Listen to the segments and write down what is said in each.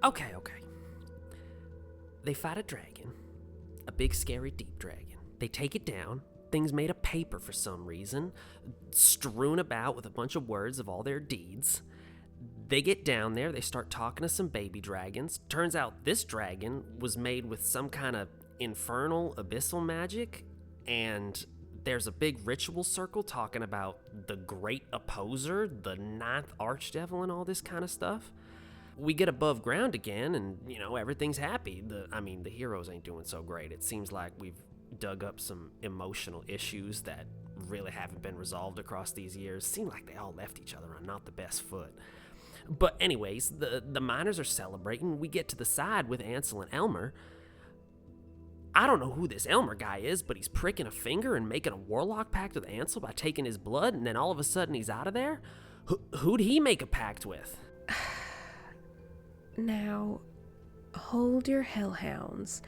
Okay. They fight a dragon. A big, scary, deep dragon. They take it down. Things made of paper for some reason. Strewn about with a bunch of words of all their deeds. They get down there. They start talking to some baby dragons. Turns out this dragon was made with some kind of infernal, abyssal magic. And there's a big ritual circle talking about the great opposer, the ninth archdevil, and all this kind of stuff. We get above ground again, and, everything's happy. The heroes ain't doing so great. It seems like we've dug up some emotional issues that really haven't been resolved across these years. Seem like they all left each other on not the best foot. But anyways, the miners are celebrating. We get to the side with Ansel and Elmer. I don't know who this Elmer guy is, but he's pricking a finger and making a warlock pact with Ansel by taking his blood, and then all of a sudden he's out of there? Who'd he make a pact with? Now, hold your hellhounds.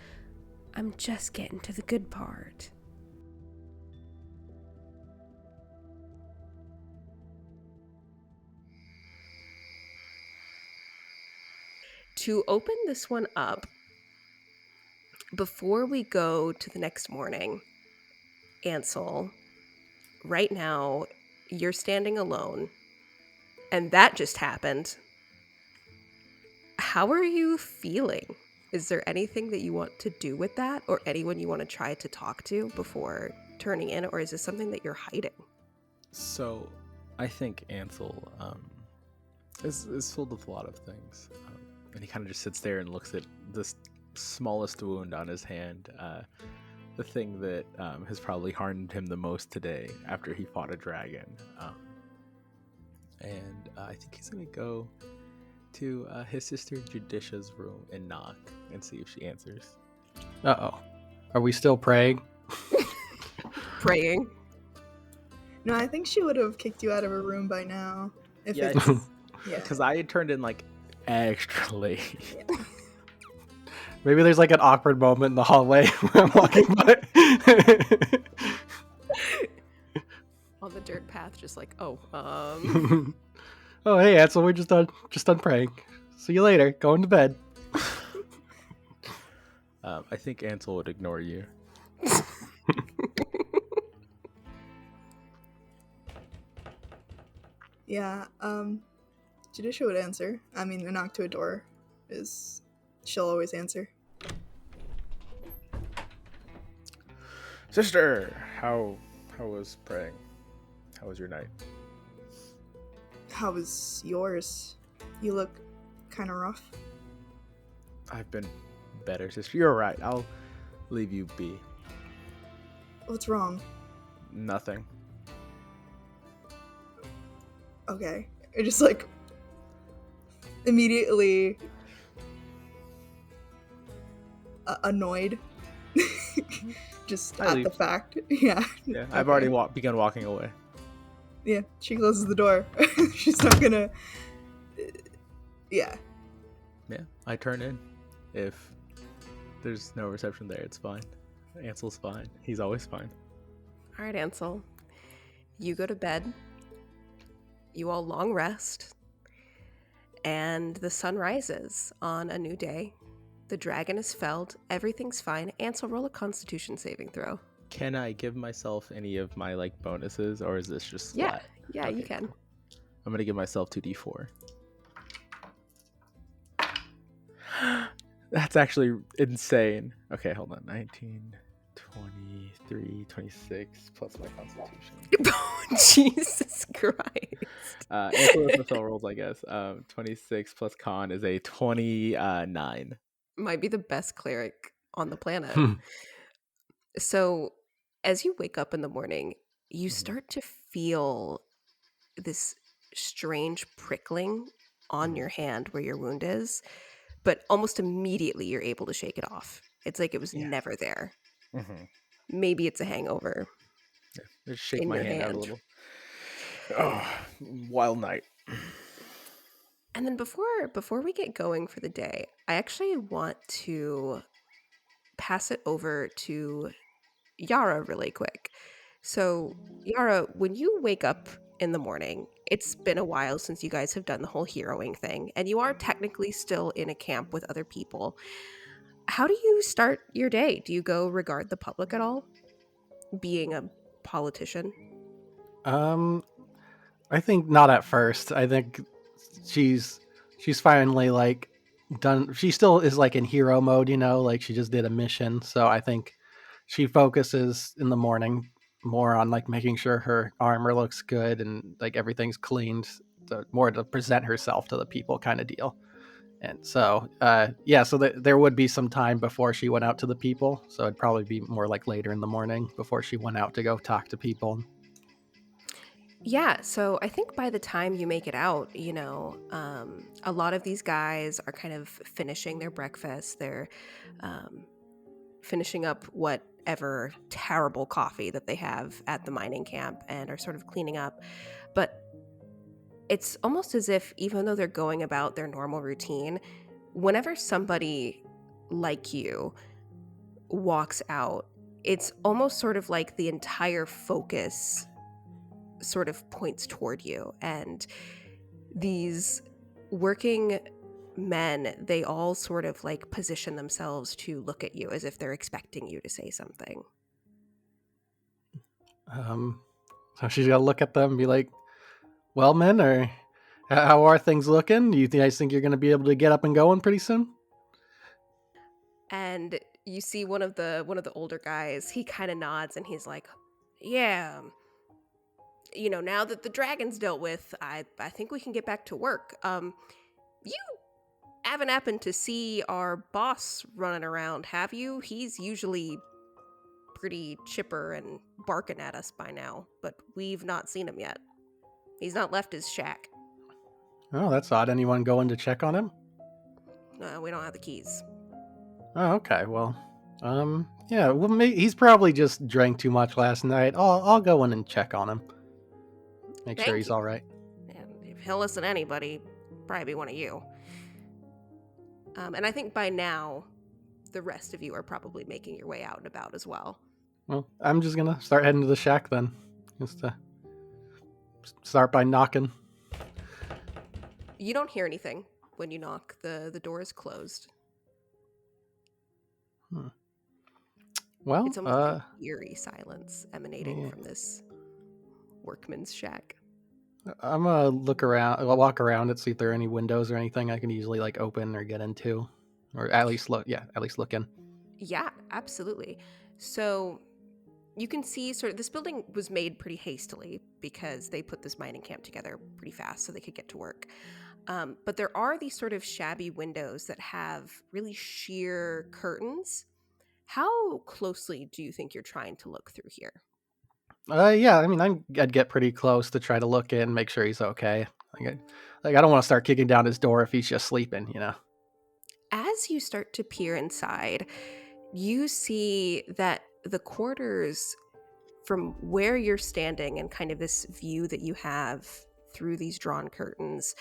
I'm just getting to the good part. To open this one up, before we go to the next morning, Ansel, right now, you're standing alone, and that just happened. How are you feeling? Is there anything that you want to do with that, or anyone you want to try to talk to before turning in, or is this something that you're hiding? So, I think Ansel is filled with a lot of things, and he kind of just sits there and looks at this smallest wound on his hand, the thing that has probably harmed him the most today after he fought a dragon, and I think he's gonna go to his sister Judicia's room and knock and see if she answers. Uh-oh. Are we still praying? Praying? No, I think she would have kicked you out of her room by now. Yeah, because I had turned in like extra late. Yeah. Maybe there's like an awkward moment in the hallway where I'm walking by. On the dirt path, just like, Oh, hey, Ansel, we're just done praying. See you later. Going to bed. I think Ansel would ignore you. Yeah, Judicia would answer. I mean, a knock to a door she'll always answer. Sister, how was praying? How was your night? How was yours? You look kind of rough. I've been better, sister. You're right. I'll leave you be. What's wrong? Nothing. Okay. I just like immediately annoyed. Just I at leave. the fact. Yeah. Yeah, I've already begun walking away. Yeah, she closes the door. She's not gonna. Yeah. Yeah, I turn in. If there's no reception there, it's fine. Ansel's fine. He's always fine. all right, Ansel. You go to bed. You all long rest. And the sun rises on a new day. The dragon is felled. Everything's fine. Ansel, roll a Constitution saving throw. Can I give myself any of my like bonuses, or is this just flat? Yeah, Okay, you can. cool. I'm gonna give myself 2d4. That's actually insane. Okay, hold on. 19, 23, 26 plus my Constitution. Jesus Christ. Ansel with the rolls, I guess. 26 plus con is a 29. Might be the best cleric on the planet. So, as you wake up in the morning, you start to feel this strange prickling on your hand where your wound is, but almost immediately you're able to shake it off. It's like it was never there. Maybe it's a hangover. Just shake in my your hand out a hand. little. Oh, wild night. And then before we get going for the day, I actually want to pass it over to Yara really quick. So, Yara, when you wake up in the morning, it's been a while since you guys have done the whole heroing thing, and you are technically still in a camp with other people. How do you start your day? Do you go regard the public at all? Being a politician? I think not at first. I think she's finally like done. She still is like in hero mode, like she just did a mission. So I think she focuses in the morning more on like making sure her armor looks good and like everything's cleaned, more to present herself to the people kind of deal. And so, so there would be some time before she went out to the people. So it'd probably be more like later in the morning before she went out to go talk to people. Yeah, so I think by the time you make it out, a lot of these guys are kind of finishing their breakfast. They're finishing up whatever terrible coffee that they have at the mining camp and are sort of cleaning up. But it's almost as if, even though they're going about their normal routine, whenever somebody like you walks out, it's almost sort of like the entire focus sort of points toward you. And these working men, they all sort of like position themselves to look at you as if they're expecting you to say something. So she's got to look at them and be like, well, men, or how are things looking? Do you guys think you're going to be able to get up and going pretty soon? And you see one of the older guys, he kind of nods and he's like, yeah, now that the dragon's dealt with, I think we can get back to work. You haven't happened to see our boss running around, have you? He's usually pretty chipper and barking at us by now, but we've not seen him yet. He's not left his shack. Oh, that's odd. Anyone going to check on him? We don't have the keys. Oh, okay. Well, he's probably just drank too much last night. I'll go in and check on him. Make sure he's all right. And if he'll listen to anybody, probably be one of you. And I think by now, the rest of you are probably making your way out and about as well. Well, I'm just gonna start heading to the shack then. Just to start by knocking. You don't hear anything when you knock. The door is closed. Well, it's almost like eerie silence emanating from this workman's shack. I'm gonna I'll walk around and see if there are any windows or anything I can easily like open or get into, or at least look in. Yeah, absolutely. So you can see this building was made pretty hastily because they put this mining camp together pretty fast so they could get to work. But there are these sort of shabby windows that have really sheer curtains. How closely do you think you're trying to look through here? Yeah, I mean, I'd get pretty close to try to look in, make sure he's okay. I don't want to start kicking down his door if he's just sleeping, As you start to peer inside, you see that the quarters, from where you're standing and kind of this view that you have through these drawn curtains,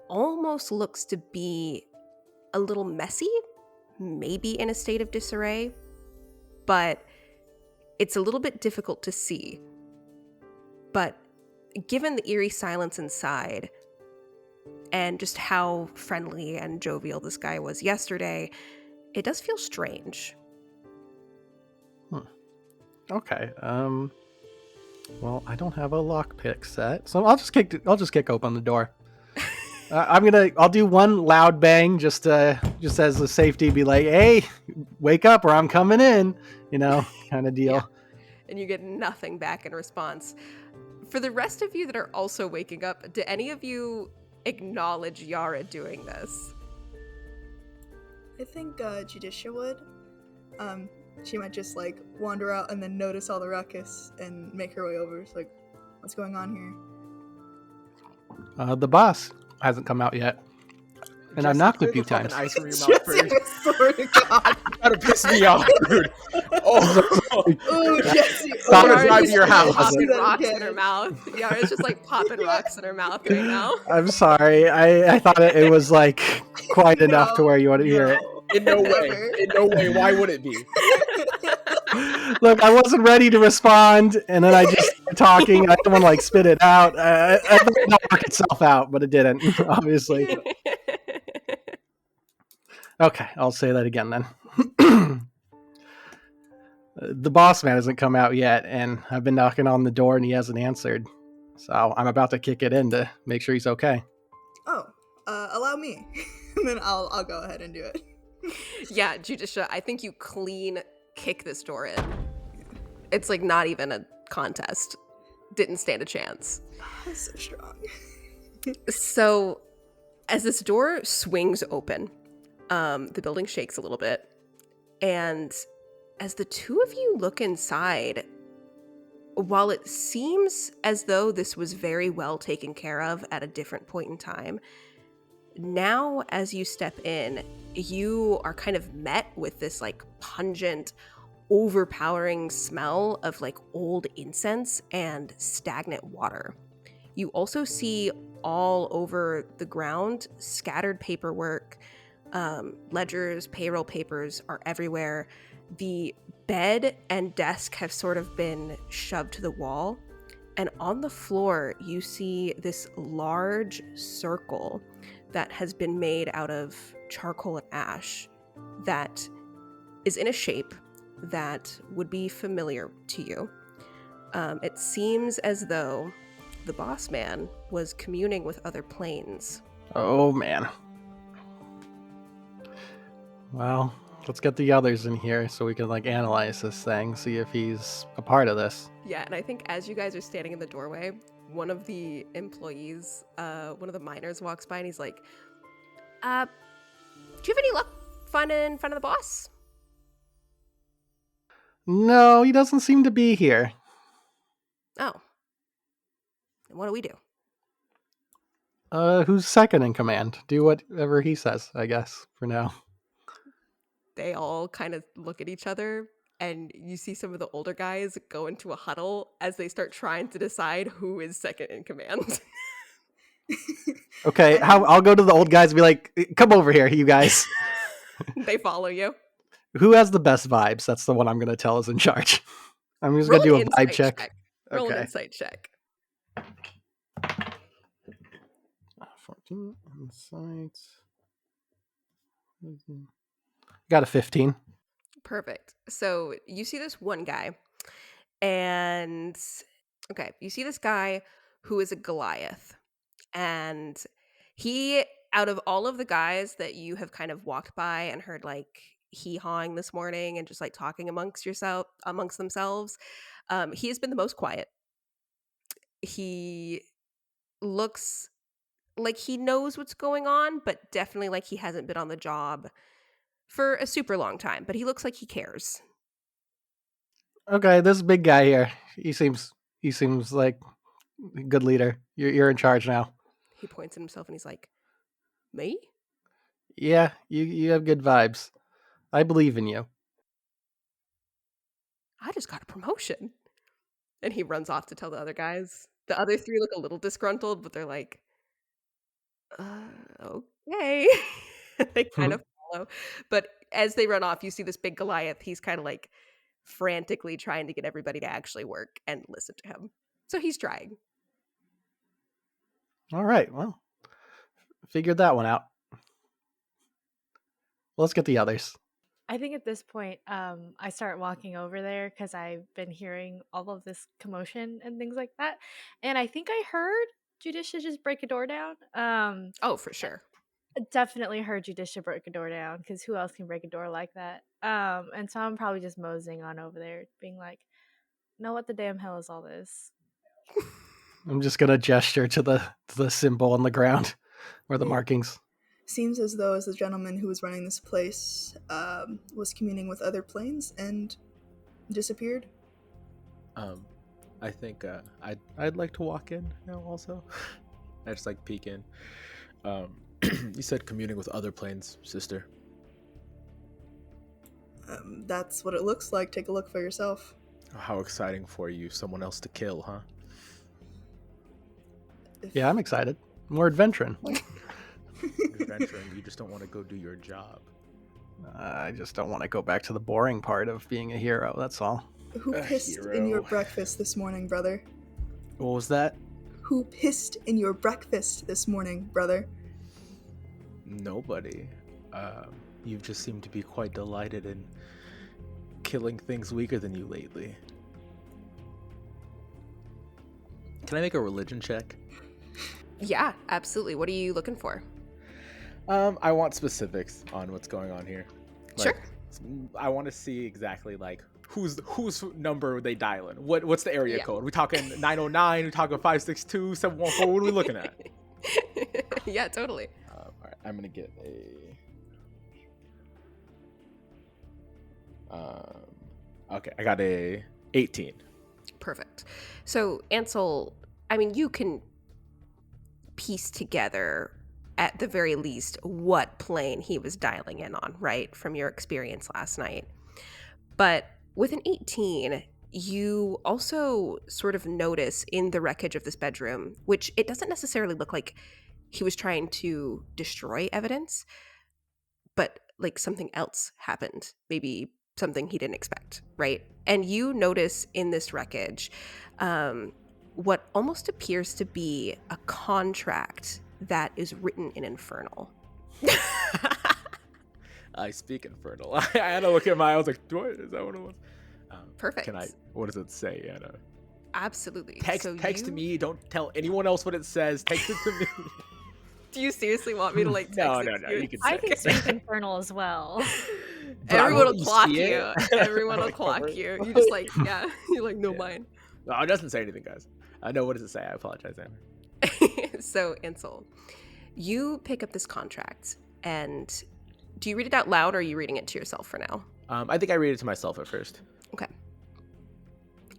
almost looks to be a little messy, maybe in a state of disarray, but it's a little bit difficult to see. But given the eerie silence inside and just how friendly and jovial this guy was yesterday, it does feel strange. Okay. Well, I don't have a lockpick set, so I'll just kick open the door. I'll do one loud bang just as a safety, be like, hey, wake up or I'm coming in, kind of deal. Yeah. And you get nothing back in response. For the rest of you that are also waking up, do any of you acknowledge Yara doing this? I think Judicia would. She might just like wander out and then notice all the ruckus and make her way over. It's like, what's going on here? The boss hasn't come out yet, and I've knocked a few times. Ice from your mouth first. Swear to God. That'll piss me off, dude. Oh, Jesse. Stop it right to your house. Popping rocks in her mouth. Yara's just like popping rocks in her mouth right now. I'm sorry. I thought it was like quite enough to where you want to hear it. In no way. In no way. Why would it be? Look, I wasn't ready to respond, and then I talking. I don't want to like spit it out. I thought it would work itself out, but it didn't, obviously. Okay, I'll say that again then. The boss man hasn't come out yet, and I've been knocking on the door and he hasn't answered. So I'm about to kick it in to make sure he's okay. Oh, allow me. And then I'll go ahead and do it. Yeah, Judicia, I think you clean kick this door in. It's like not even a contest. Didn't stand a chance. That's so strong. So, as this door swings open, the building shakes a little bit. And as the two of you look inside, while it seems as though this was very well taken care of at a different point in time, now as you step in, you are kind of met with this like pungent, overpowering smell of like old incense and stagnant water. You also see all over the ground scattered paperwork, ledgers, payroll papers are everywhere. The bed and desk have sort of been shoved to the wall, and on the floor you see this large circle that has been made out of charcoal and ash that is in a shape that would be familiar to you. It seems as though the boss man was communing with other planes. Oh, man. Well, let's get the others in here so we can like analyze this thing, see if he's a part of this. Yeah, and I think as you guys are standing in the doorway, one of the employees, one of the miners walks by and he's like, do you have any luck finding the boss? No, he doesn't seem to be here. Oh. And what do we do? Who's second in command? Do whatever he says, I guess, for now. They all kind of look at each other, and you see some of the older guys go into a huddle as they start trying to decide who is second in command. Okay, I'll go to the old guys and be like, come over here, you guys. They follow you. Who has the best vibes? That's the one I'm going to tell is in charge. I'm just going to do a vibe check. Roll an Okay. insight check. 14 insights. Got a 15. Perfect. So you see this one guy, and you see this guy who is a Goliath, and he, out of all of the guys that you have kind of walked by and heard like hee-hawing this morning and just like talking amongst themselves, he has been the most quiet. He looks like he knows what's going on, but definitely like he hasn't been on the job for a super long time, but he looks like he cares. Okay, this big guy here. He seems like a good leader. You're in charge now. He points at himself and he's like, "Me? Yeah, you have good vibes. I believe in you." I just got a promotion." And he runs off to tell the other guys. The other three look a little disgruntled, but they're like, okay. They kind of follow. But as they run off, you see this big Goliath. He's kind of like frantically trying to get everybody to actually work and listen to him. So he's trying. All right, well, figured that one out. Let's get the others. I think at this point, I start walking over there because I've been hearing all of this commotion and things like that. And I think I heard Judicia just break a door down. Oh, for sure. Definitely heard Judicia break a door down because who else can break a door like that? And so I'm probably just moseying on over there being like, no, what the damn hell is all this? I'm just going to gesture to the symbol on the ground or the markings. Seems as though as the gentleman who was running this place was communing with other planes and disappeared. I think I'd like to walk in now also. I just like peek in. You said communing with other planes, sister. That's what it looks like. Take a look for yourself. How exciting for you, someone else to kill, huh? Yeah, I'm excited. More adventuring. Adventuring, you just don't want to go do your job. I just don't want to go back to the boring part of being a hero, that's all. Who pissed in your breakfast this morning, brother? What was that? Who pissed in your breakfast this morning, brother? Nobody. You just seem to be quite delighted in killing things weaker than you lately. Can I make a religion check? Yeah, absolutely. What are you looking for? I want specifics on what's going on here. Sure. I want to see exactly like whose number they dialing. What's the area code? We talking 909? We talking 562, 714? What are we looking at? Yeah, totally. All right, I'm gonna get a. Okay, I got a 18. Perfect. So, Ansel, I mean, you can piece together, at the very least, what plane he was dialing in on, right, from your experience last night. But with an 18, you also sort of notice in the wreckage of this bedroom, which it doesn't necessarily look like he was trying to destroy evidence, but like something else happened, maybe something he didn't expect, right? And you notice in this wreckage what almost appears to be a contract that is written in Infernal. I speak Infernal. I had to look at I was like, is that what it was? Perfect. What does it say, Anna? Absolutely. Text me. Don't tell anyone else what it says. Text it to me. Do you seriously want me to like text No. it to you? You can I say can speak Infernal as well. Everyone will clock you. Everyone will clock you. You just like, yeah. You're like, no, mine. No, it doesn't say anything, guys. I know. What does it say? I apologize, Anna. So, Ansel, you pick up this contract, and do you read it out loud, or are you reading it to yourself for now? I think I read it to myself at first. Okay.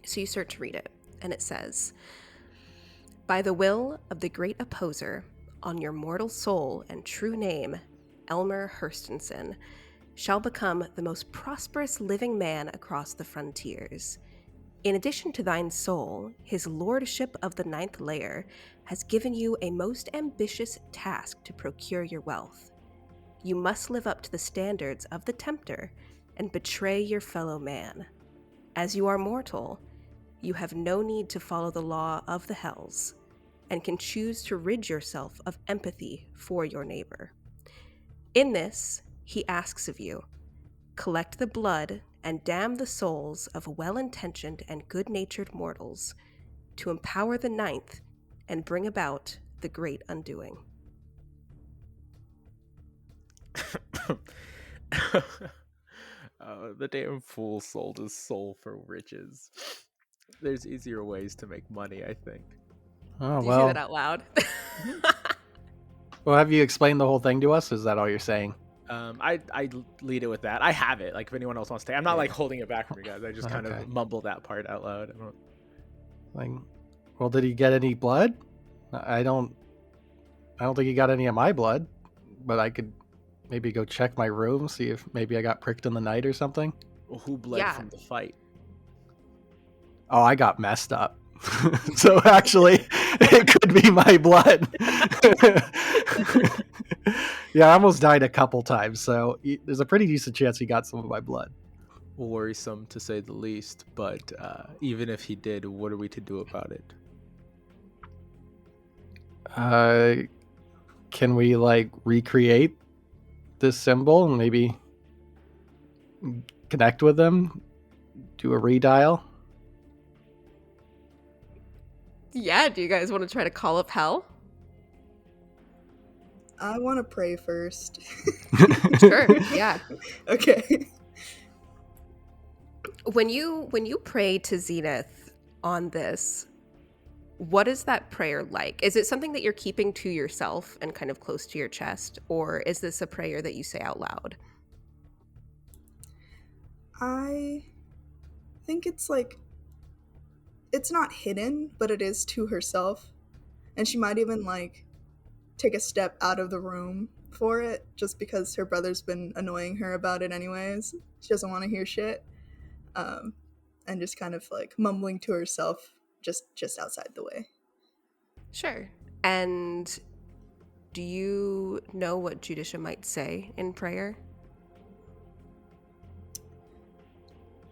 So you start to read it, and it says, "By the will of the great opposer, on your mortal soul and true name, Elmer Hurstonson, shall become the most prosperous living man across the frontiers. In addition to thine soul, his lordship of the ninth layer has given you a most ambitious task to procure your wealth. You must live up to the standards of the tempter and betray your fellow man. As you are mortal, you have no need to follow the law of the hells, and can choose to rid yourself of empathy for your neighbor. In this, he asks of you, collect the blood and damn the souls of well-intentioned and good-natured mortals to empower the ninth and bring about the great undoing." The damn fool sold his soul for riches. There's easier ways to make money, I think. Oh, Do you say well. that out loud? Well, have you explained the whole thing to us? Is that all you're saying? I lead it with that. I have it. Like if anyone else wants to, I'm not like holding it back from you guys. I just kind of mumble that part out loud. Well, did he get any blood? I don't think he got any of my blood, but I could maybe go check my room, see if maybe I got pricked in the night or something. Well, who bled from the fight? Oh, I got messed up. So actually, it could be my blood. Yeah, I almost died a couple times, so there's a pretty decent chance he got some of my blood. Worrisome to say the least, but even if he did, what are we to do about it? Can we like recreate this symbol and maybe connect with them? Do a redial? Yeah, do you guys want to try to call up hell? I want to pray first. Sure, yeah. Okay. When you pray to Zenith on this, what is that prayer like? Is it something that you're keeping to yourself and kind of close to your chest, or is this a prayer that you say out loud? I think it's like, it's not hidden, but it is to herself. And she might even like take a step out of the room for it, just because her brother's been annoying her about it anyways. She doesn't want to hear shit. And just kind of like mumbling to herself just outside the way. Sure. And do you know what Judicia might say in prayer?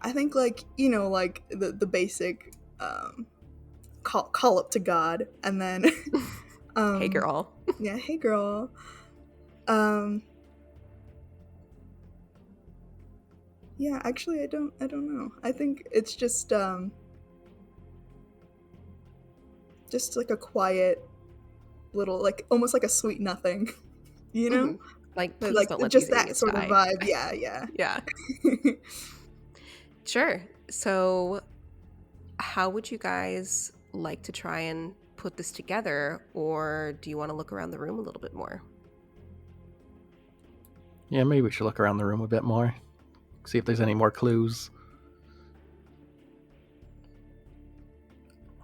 I think like, you know, like the basic call up to God, and then Hey girl. yeah, hey girl. Yeah, actually I don't know. I think it's just like a quiet little, like almost like a sweet nothing, you know? Mhm. Like, But, please like don't let just these that idiots sort of die. vibe. Yeah. Yeah. Sure. So how would you guys like to try and put this together, or do you want to look around the room a little bit more? Yeah, maybe we should look around the room a bit more. See if there's any more clues.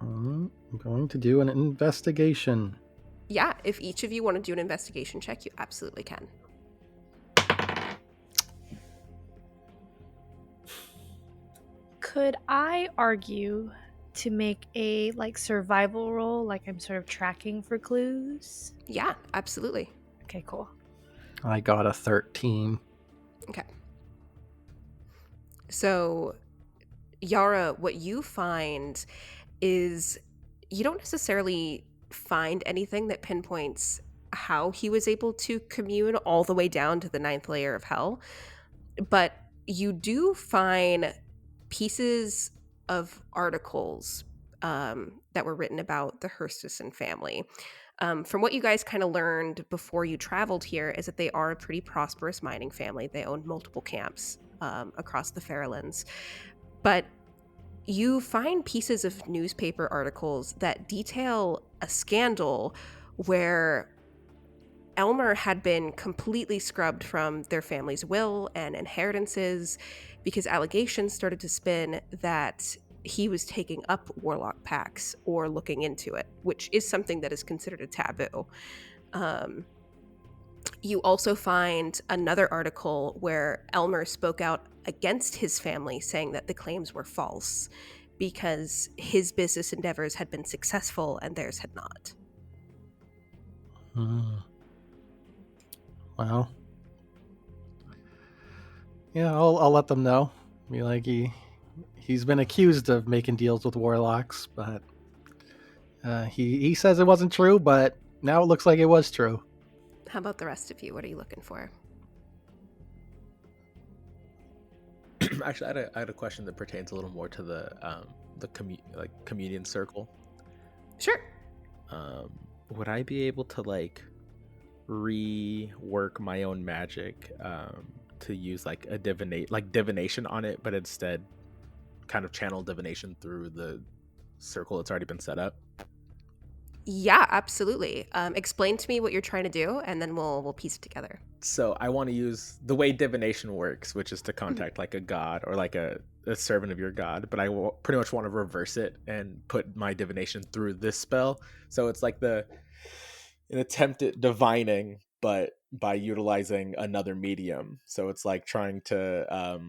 I'm going to do an investigation. Yeah, if each of you want to do an investigation check, you absolutely can. Could I argue to make a like survival roll, like I'm sort of tracking for clues? Yeah, absolutely. Okay, cool. I got a 13. Okay. So, Yara, what you find is you don't necessarily find anything that pinpoints how he was able to commune all the way down to the 9th layer of hell, but you do find pieces of articles that were written about the Hurstonson family. From what you guys kind of learned before you traveled here is that they are a pretty prosperous mining family. They own multiple camps across the Feraelands. But you find pieces of newspaper articles that detail a scandal where Elmer had been completely scrubbed from their family's will and inheritances because allegations started to spin that he was taking up warlock pacts or looking into it, which is something that is considered a taboo. You also find another article where Elmer spoke out against his family, saying that the claims were false because his business endeavors had been successful and theirs had not. Well, yeah, I'll let them know. Be like, he's been accused of making deals with warlocks, but he says it wasn't true, but now it looks like it was true. How about the rest of you? What are you looking for? Actually, I had a question that pertains a little more to the communion circle. Sure. Would I be able to like rework my own magic to use like a divination on it, but instead kind of channel divination through the circle that's already been set up? Yeah, absolutely. Explain to me what you're trying to do, and then we'll piece it together. So I want to use the way divination works, which is to contact like a god or like a servant of your god, but I pretty much want to reverse it and put my divination through this spell. So it's like an attempt at divining, but by utilizing another medium. So it's like trying to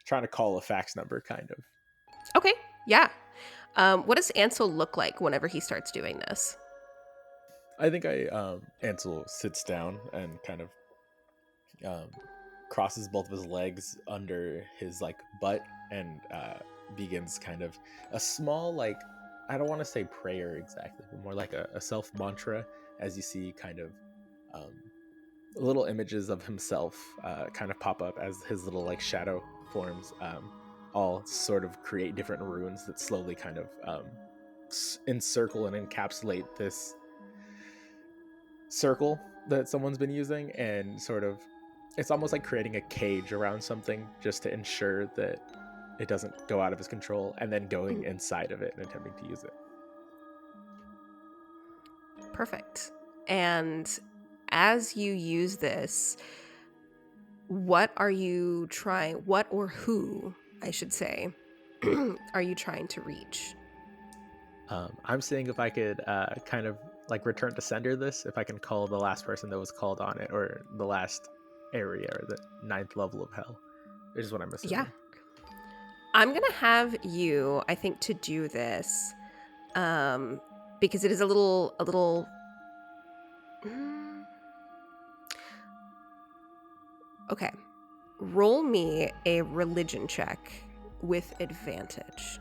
trying to call a fax number, kind of. Okay, yeah. What does Ansel look like whenever he starts doing this? I think Ansel sits down and kind of crosses both of his legs under his like butt and begins kind of a small, like, I don't want to say prayer exactly, but more like a self mantra, as you see kind of little images of himself kind of pop up as his little like shadow forms all sort of create different runes that slowly kind of encircle and encapsulate this circle that someone's been using, and sort of it's almost like creating a cage around something just to ensure that it doesn't go out of his control, and then going inside of it and attempting to use it. Perfect. And as you use this, what or who, I should say, are you trying to reach? I'm seeing if I could kind of like return to sender this, if I can call the last person that was called on it, or the last area, or the 9th level of hell, is what I'm assuming. Yeah. I'm gonna have you, I think, to do this, because it is a little. Okay, roll me a religion check with advantage.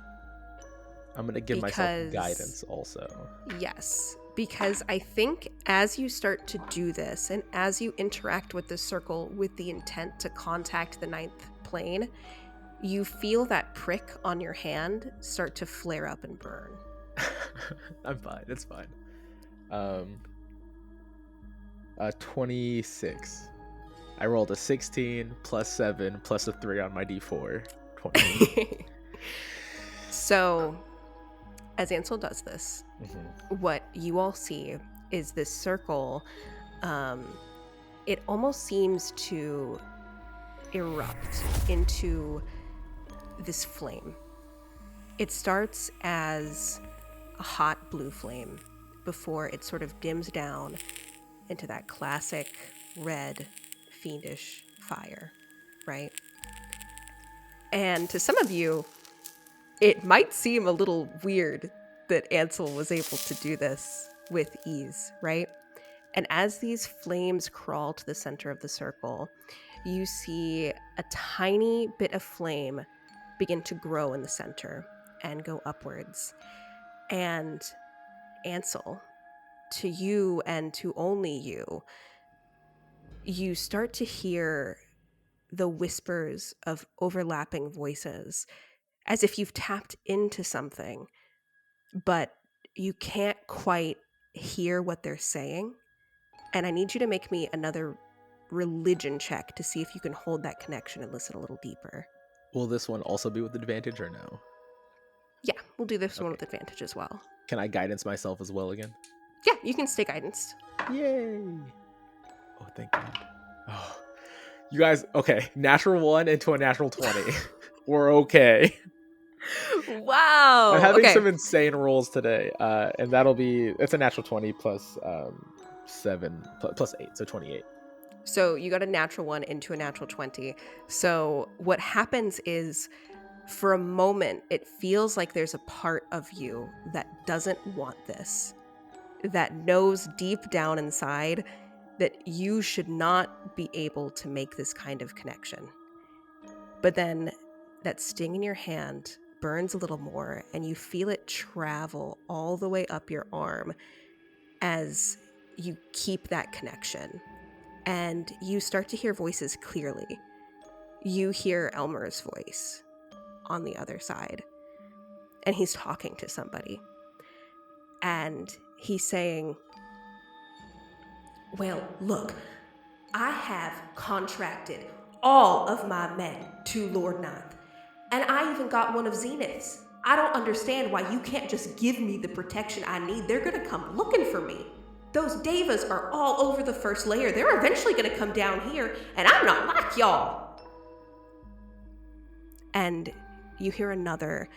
I'm gonna give myself Because- guidance also. Yes, because I think as you start to do this and as you interact with the circle with the intent to contact the ninth plane, you feel that prick on your hand start to flare up and burn. I'm fine. It's fine. 26. I rolled a 16 plus 7 plus a 3 on my d4. 20. So, as Ansel does this, Mhm. what you all see is this circle. It almost seems to erupt into this flame. It starts as a hot blue flame before it sort of dims down into that classic red, fiendish fire, right? And to some of you, it might seem a little weird that Ansel was able to do this with ease, right? And as these flames crawl to the center of the circle, you see a tiny bit of flame begin to grow in the center and go upwards. And Ansel, to you and to only you, you start to hear the whispers of overlapping voices as if you've tapped into something, but you can't quite hear what they're saying. And I need you to make me another religion check to see if you can hold that connection and listen a little deeper. Will this one also be with advantage or no? Yeah, we'll do this one Okay. with advantage as well. Can I guidance myself as well again? Yeah, you can stay guidance. Yay! Oh, thank God. Oh, you guys, okay. Natural 1 into a natural 20. We're okay. Wow. I'm having Okay. some insane rolls today, and it's a natural 20 plus 7 plus 8, so 28. So you got a natural 1 into a natural 20. So what happens is, for a moment, it feels like there's a part of you that doesn't want this, that knows deep down inside that you should not be able to make this kind of connection. But then that sting in your hand burns a little more, and you feel it travel all the way up your arm as you keep that connection. And you start to hear voices clearly. You hear Elmer's voice on the other side, and he's talking to somebody. And he's saying, "Well, look, I have contracted all of my men to Lord Ninth, and I even got one of Zenith's. I don't understand why you can't just give me the protection I need. They're gonna come looking for me. Those Devas are all over the first layer. They're eventually gonna come down here, and I'm not like y'all." And you hear another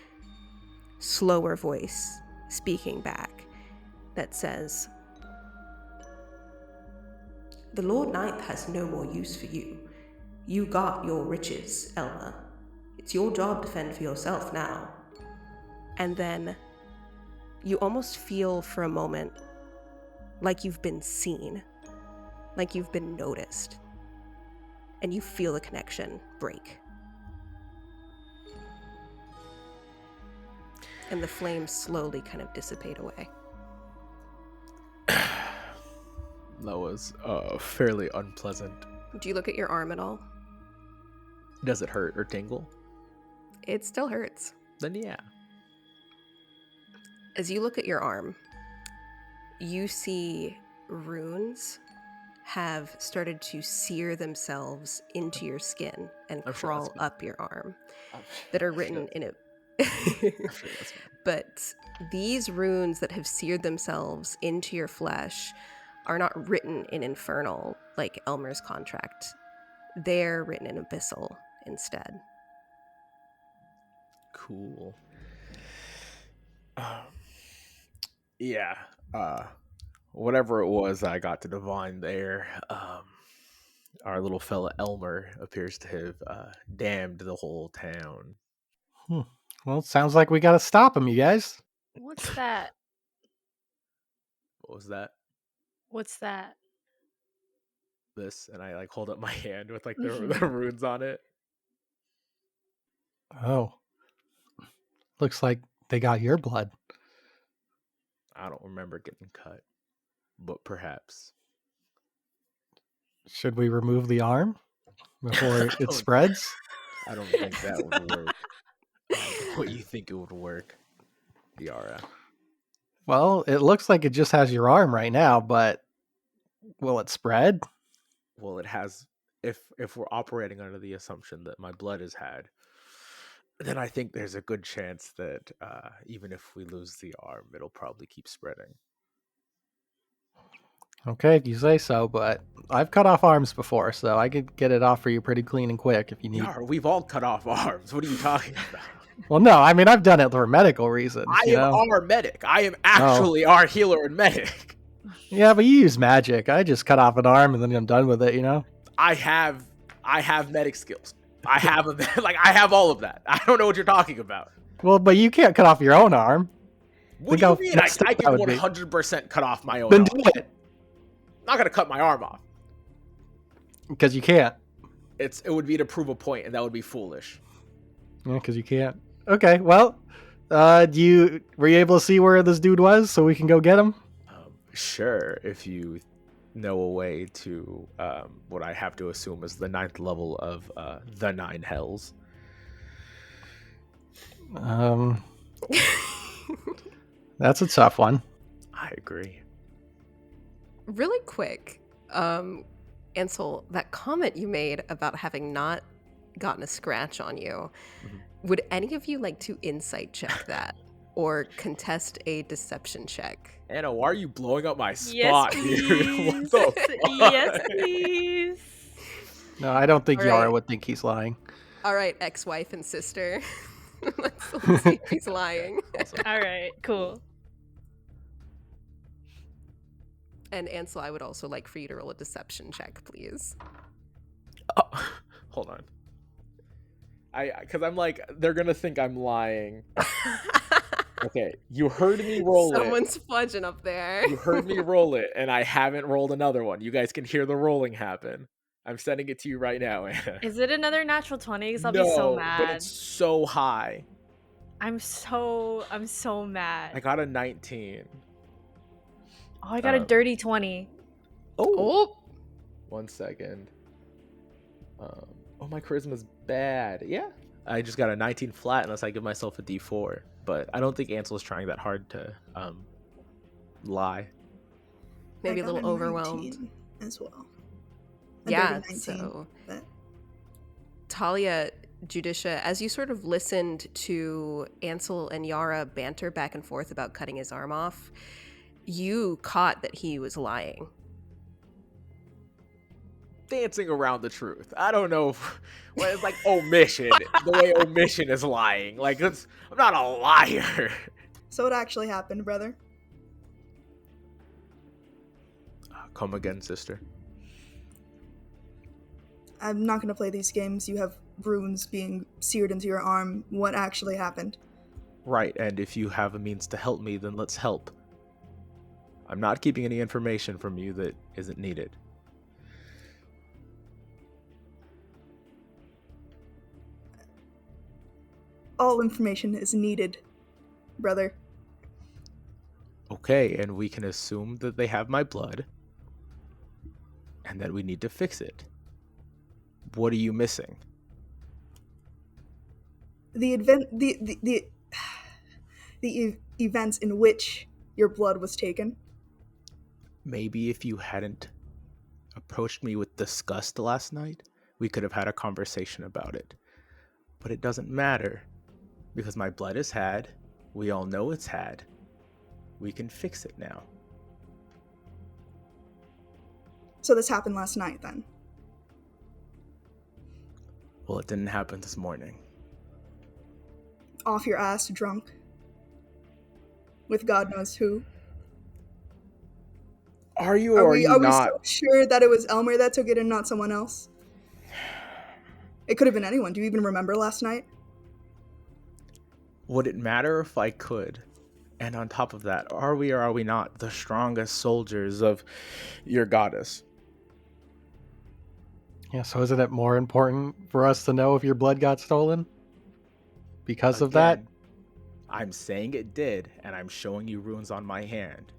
slower voice speaking back that says, "The Lord Ninth has no more use for you. You got your riches, Elmer. It's your job to fend for yourself now." And then you almost feel for a moment like you've been seen, like you've been noticed, and you feel the connection break. And the flames slowly kind of dissipate away. That was fairly unpleasant. Do you look at your arm at all? Does it hurt or tingle? It still hurts. Then yeah. As you look at your arm, you see runes have started to sear themselves into your skin and I'm sure crawl that's good. up your arm that are written in it. I'm sure that's fine. But these runes that have seared themselves into your flesh are not written in Infernal like Elmer's contract. They're written in Abyssal instead. Cool. Yeah. Whatever it was I got to divine there, our little fella Elmer appears to have damned the whole town. Well, it sounds like we got to stop him, you guys. What's that? What was that? What's that? This, and I like hold up my hand with like the runes on it. Oh. Looks like They got your blood. I don't remember getting cut, but perhaps. Should we remove the arm before it spreads? I don't think that would work. What you think it would work, Yara? Well, it looks like it just has your arm right now, but will it spread? Well, it has. If we're operating under the assumption that my blood is had, then I think there's a good chance that even if we lose the arm, it'll probably keep spreading. Okay, if you say so, but I've cut off arms before, so I could get it off for you pretty clean and quick if you need. Yara, we've all cut off arms. What are you talking about? Well, no, I mean, I've done it for medical reasons. I am our medic. I am actually our healer and medic. Yeah, but you use magic. I just cut off an arm and then I'm done with it, you know? I have medic skills. I have I have all of that. I don't know what you're talking about. Well, but you can't cut off your own arm. What do you mean? I can 100% cut off my own then arm. Do it. I'm not gonna cut my arm off. Because you can't. It would be to prove a point, and that would be foolish. Yeah, because you can't. Okay, well, were you able to see where this dude was so we can go get him? Sure, if you know a way to what I have to assume is the 9th level of the 9 hells. That's a tough one. I agree. Really quick, Ansel, that comment you made about having not gotten a scratch on you, would any of you like to insight check that or contest a deception check? Anna, why are you blowing up my spot, dude? What the fuck? Yes, please. No, I don't think All Yara right. would think he's lying. All right, ex-wife and sister. Let's see if he's lying. All right, cool. And Ansel, I would also like for you to roll a deception check, please. Oh, hold on. Because I'm like, they're gonna think I'm lying. Okay, you heard me roll Someone's fudging up there. You heard me roll it, and I haven't rolled another one. You guys can hear the rolling happen. I'm sending it to you right now, Anna. Is it another natural 20? Because I'll be so mad. But it's so high. I'm so mad. I got a 19. Oh, I got a dirty 20. Oh. 1 second. Oh, my charisma's bad. Yeah. I just got a 19 flat unless I give myself a D4. But I don't think Ansel's trying that hard to lie. Maybe a I got little overwhelmed. 19 as well. Yeah, 19, so but... Thalia, Judicia, as you sort of listened to Ansel and Yara banter back and forth about cutting his arm off, you caught that he was lying. Dancing around the truth. I don't know it's like omission. The way omission is lying. Like, I'm not a liar. So what actually happened, brother? Come again, sister. I'm not going to play these games. You have runes being seared into your arm. What actually happened? Right, and if you have a means to help me, then let's help. I'm not keeping any information from you that isn't needed. All information is needed, brother. Okay, and we can assume that they have my blood, and that we need to fix it. What are you missing? The events in which your blood was taken. Maybe if you hadn't approached me with disgust last night, we could have had a conversation about it. But it doesn't matter, because my blood is had. We all know it's had. We can fix it now. So this happened last night, then? Well, it didn't happen this morning. Off your ass, drunk. With God knows who. Are you or are you not? Are we so sure that it was Elmer that took it and not someone else? It could have been anyone. Do you even remember last night? Would it matter if I could? And on top of that, are we or are we not the strongest soldiers of your goddess? Yeah, so isn't it more important for us to know if your blood got stolen? Because of that? I'm saying it did, and I'm showing you runes on my hand.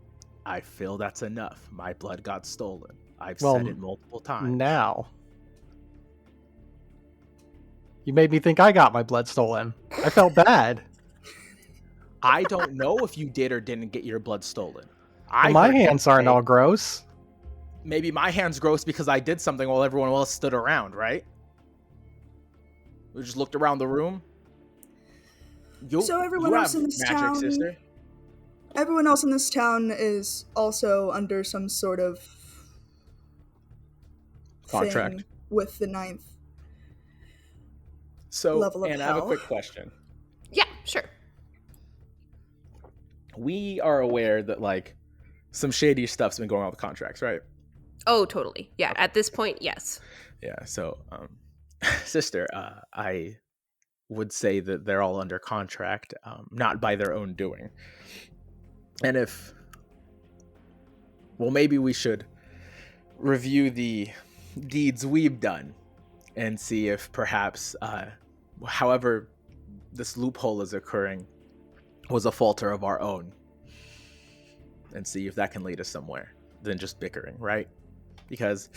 I feel that's enough. My blood got stolen. I've said it multiple times. Now. You made me think I got my blood stolen. I felt bad. I don't know if you did or didn't get your blood stolen. Well, my hands aren't all gross. Maybe my hand's gross because I did something while everyone else stood around, right? We just looked around the room. So everyone else in this town, sister. Everyone else in this town is also under some sort of contract thing with the 9th. So, level of and I have a hell. quick question. Yeah, sure. We are aware that like some shady stuff's been going on with contracts, right? Oh, totally. Yeah, at this point, yes. Yeah. So, sister, I would say that they're all under contract, not by their own doing. And maybe we should review the deeds we've done and see if perhaps, however this loophole is occurring, was a falter of our own, and see if that can lead us somewhere than just bickering, right? Because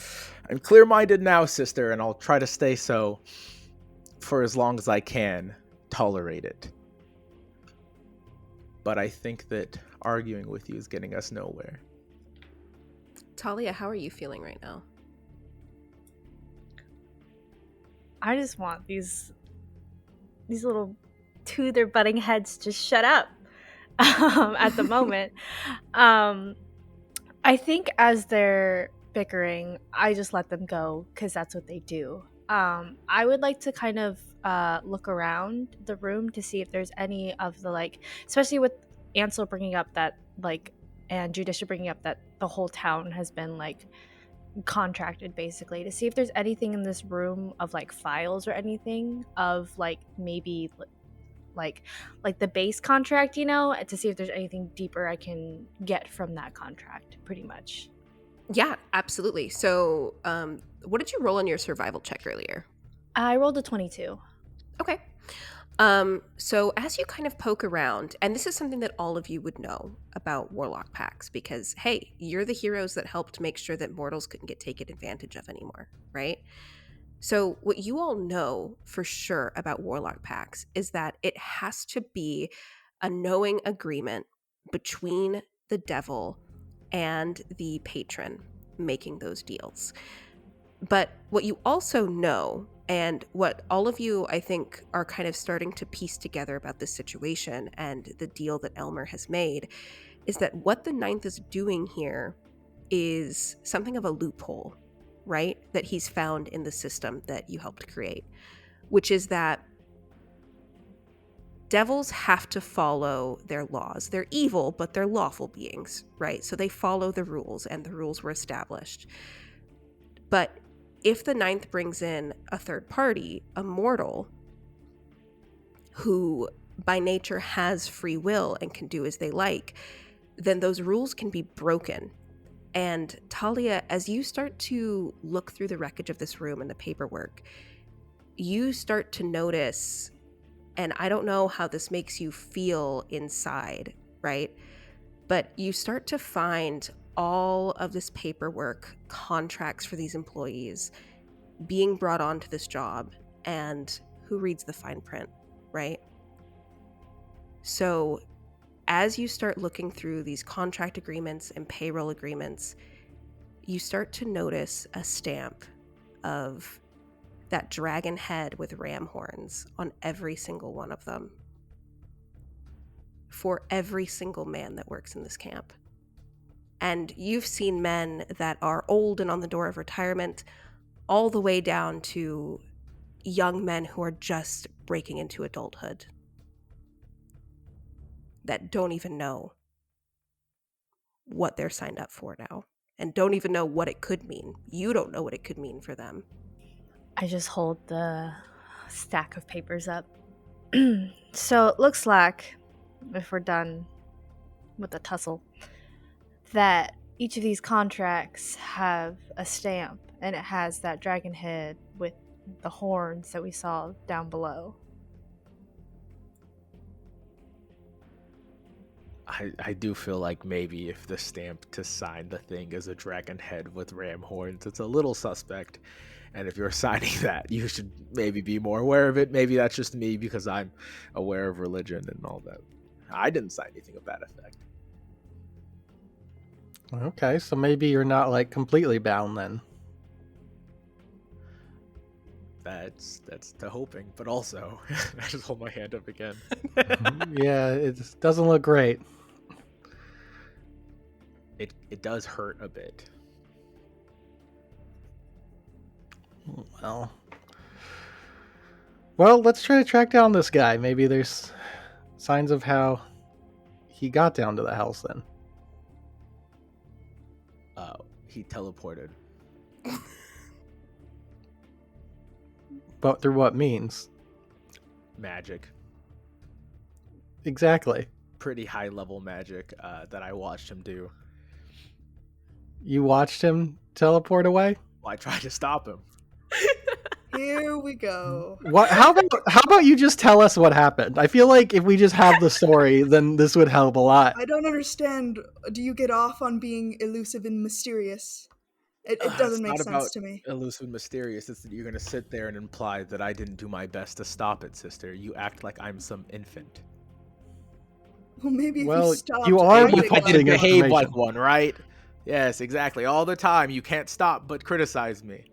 I'm clear-minded now, sister, and I'll try to stay so for as long as I can tolerate it. But I think that arguing with you is getting us nowhere. Thalia, how are you feeling right now? I just want these little two their butting heads just shut up at the moment. I think as they're bickering, I just let them go because that's what they do. I would like to kind of look around the room to see if there's any of the, like, especially with Ansel bringing up that, like, and Judicia bringing up that the whole town has been, like, contracted, basically, to see if there's anything in this room of, like, files or anything of, like, maybe like the base contract, you know, to see if there's anything deeper I can get from that contract, pretty much. Yeah, absolutely. So, what did you roll on your survival check earlier? I rolled a 22. Okay. So as you kind of poke around, and this is something that all of you would know about warlock pacts, because, hey, you're the heroes that helped make sure that mortals couldn't get taken advantage of anymore, right? So what you all know for sure about warlock pacts is that it has to be a knowing agreement between the devil and the patron making those deals. But what you also know, and what all of you, I think, are kind of starting to piece together about this situation and the deal that Elmer has made, is that what the 9th is doing here is something of a loophole, right? That he's found in the system that you helped create, which is that devils have to follow their laws. They're evil, but they're lawful beings, right? So they follow the rules, and the rules were established. But if the 9th brings in a third party, a mortal, who by nature has free will and can do as they like, then those rules can be broken. And Thalia, as you start to look through the wreckage of this room and the paperwork, you start to notice, and I don't know how this makes you feel inside, right? But you start to find all of this paperwork, contracts for these employees being brought onto this job, and who reads the fine print, right? So as you start looking through these contract agreements and payroll agreements, you start to notice a stamp of that dragon head with ram horns on every single one of them, for every single man that works in this camp. And you've seen men that are old and on the door of retirement, all the way down to young men who are just breaking into adulthood, that don't even know what they're signed up for now, and don't even know what it could mean. You don't know what it could mean for them. I just hold the stack of papers up. So it looks like, if we're done with the tussle, that each of these contracts have a stamp, and it has that dragon head with the horns that we saw down below. I do feel like maybe if the stamp to sign the thing is a dragon head with ram horns, it's a little suspect. And if you're signing that, you should maybe be more aware of it. Maybe that's just me because I'm aware of religion and all that. I didn't sign anything of that effect. Okay, so maybe you're not like completely bound then. That's the hoping, but also I just hold my hand up again. Yeah, it doesn't look great. It does hurt a bit. Well, let's try to track down this guy. Maybe there's signs of how he got down to the house then. He teleported. But through what means? Magic. Exactly. Pretty high level magic that I watched him do. You watched him teleport away? Well, I tried to stop him. Here we go. What? How about you just tell us what happened? I feel like if we just have the story, then this would help a lot. I don't understand. Do you get off on being elusive and mysterious? It doesn't make sense to me. Elusive and mysterious. It's that you're going to sit there and imply that I didn't do my best to stop it, sister. You act like I'm some infant. Well, maybe if Well, you stopped. you are I would withholding accept it. behave information. like one, right? Yes, exactly. All the time. You can't stop but criticize me.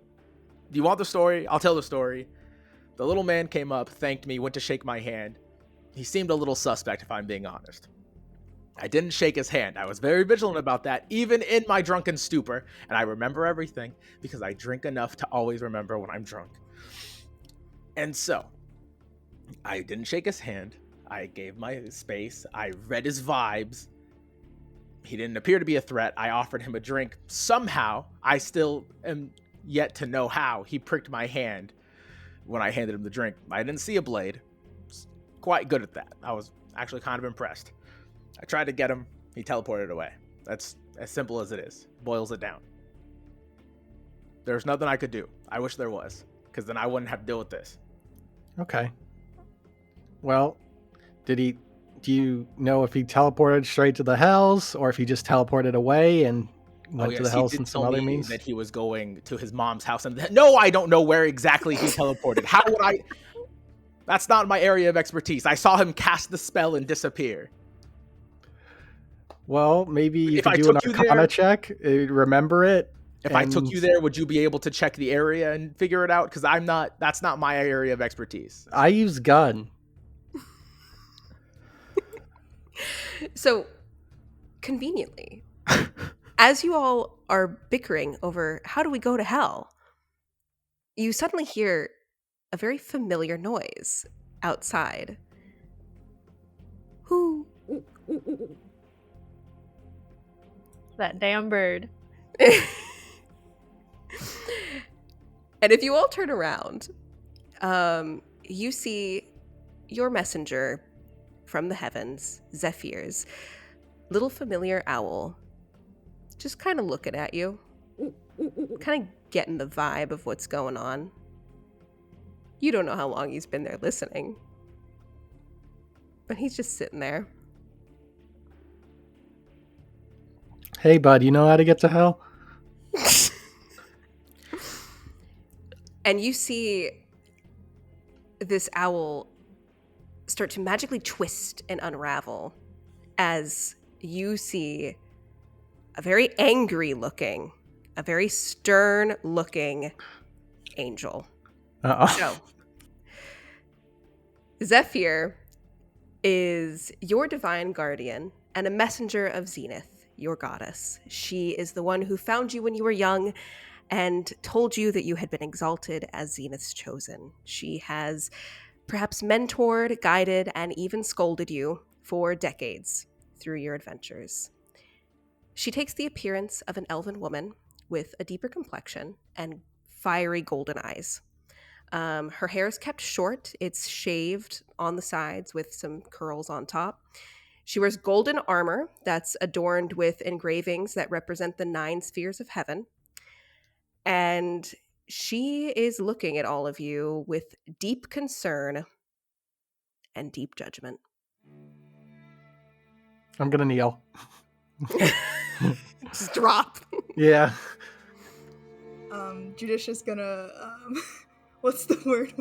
Do you want the story? I'll tell the story. The little man came up, thanked me, went to shake my hand. He seemed a little suspect, if I'm being honest. I didn't shake his hand. I was very vigilant about that, even in my drunken stupor. And I remember everything because I drink enough to always remember when I'm drunk. And so, I didn't shake his hand. I gave my space. I read his vibes. He didn't appear to be a threat. I offered him a drink. Somehow, I still am yet to know how he pricked my hand when I handed him the drink. I didn't see a blade. Quite good at that. I was actually kind of impressed. I tried to get him. He teleported away. That's as simple as it is. Boils it down. There's nothing I could do. I wish there was, because then I wouldn't have to deal with this. Okay. Well, do you know if he teleported straight to the hells or if he just teleported away and went to the hells in some other means? That he was going to his mom's house, and no, I don't know where exactly he teleported. How would I? That's not my area of expertise. I saw him cast the spell and disappear. Well, maybe you If could I do an took you Arcana there- check, remember it. If I took you there, would you be able to check the area and figure it out? Because that's not my area of expertise. I use gun. So, conveniently, as you all are bickering over how do we go to hell, you suddenly hear a very familiar noise outside. Who? That damn bird. And if you all turn around, you see your messenger from the heavens, Zephyr's little familiar owl, just kind of looking at you, kind of getting the vibe of what's going on. You don't know how long he's been there listening, but he's just sitting there. Hey, bud, you know how to get to hell? And you see this owl start to magically twist and unravel as you see a very angry looking, a very stern looking angel. Uh-oh. So, Zephyr is your divine guardian and a messenger of Zenith, your goddess. She is the one who found you when you were young and told you that you had been exalted as Zenith's chosen. She has perhaps mentored, guided, and even scolded you for decades through your adventures. She takes the appearance of an elven woman with a deeper complexion and fiery golden eyes. Her hair is kept short. It's shaved on the sides with some curls on top. She wears golden armor that's adorned with engravings that represent the 9 spheres of heaven. And she is looking at all of you with deep concern and deep judgment. I'm gonna kneel. Just drop. Yeah. Judicia's gonna what's the word?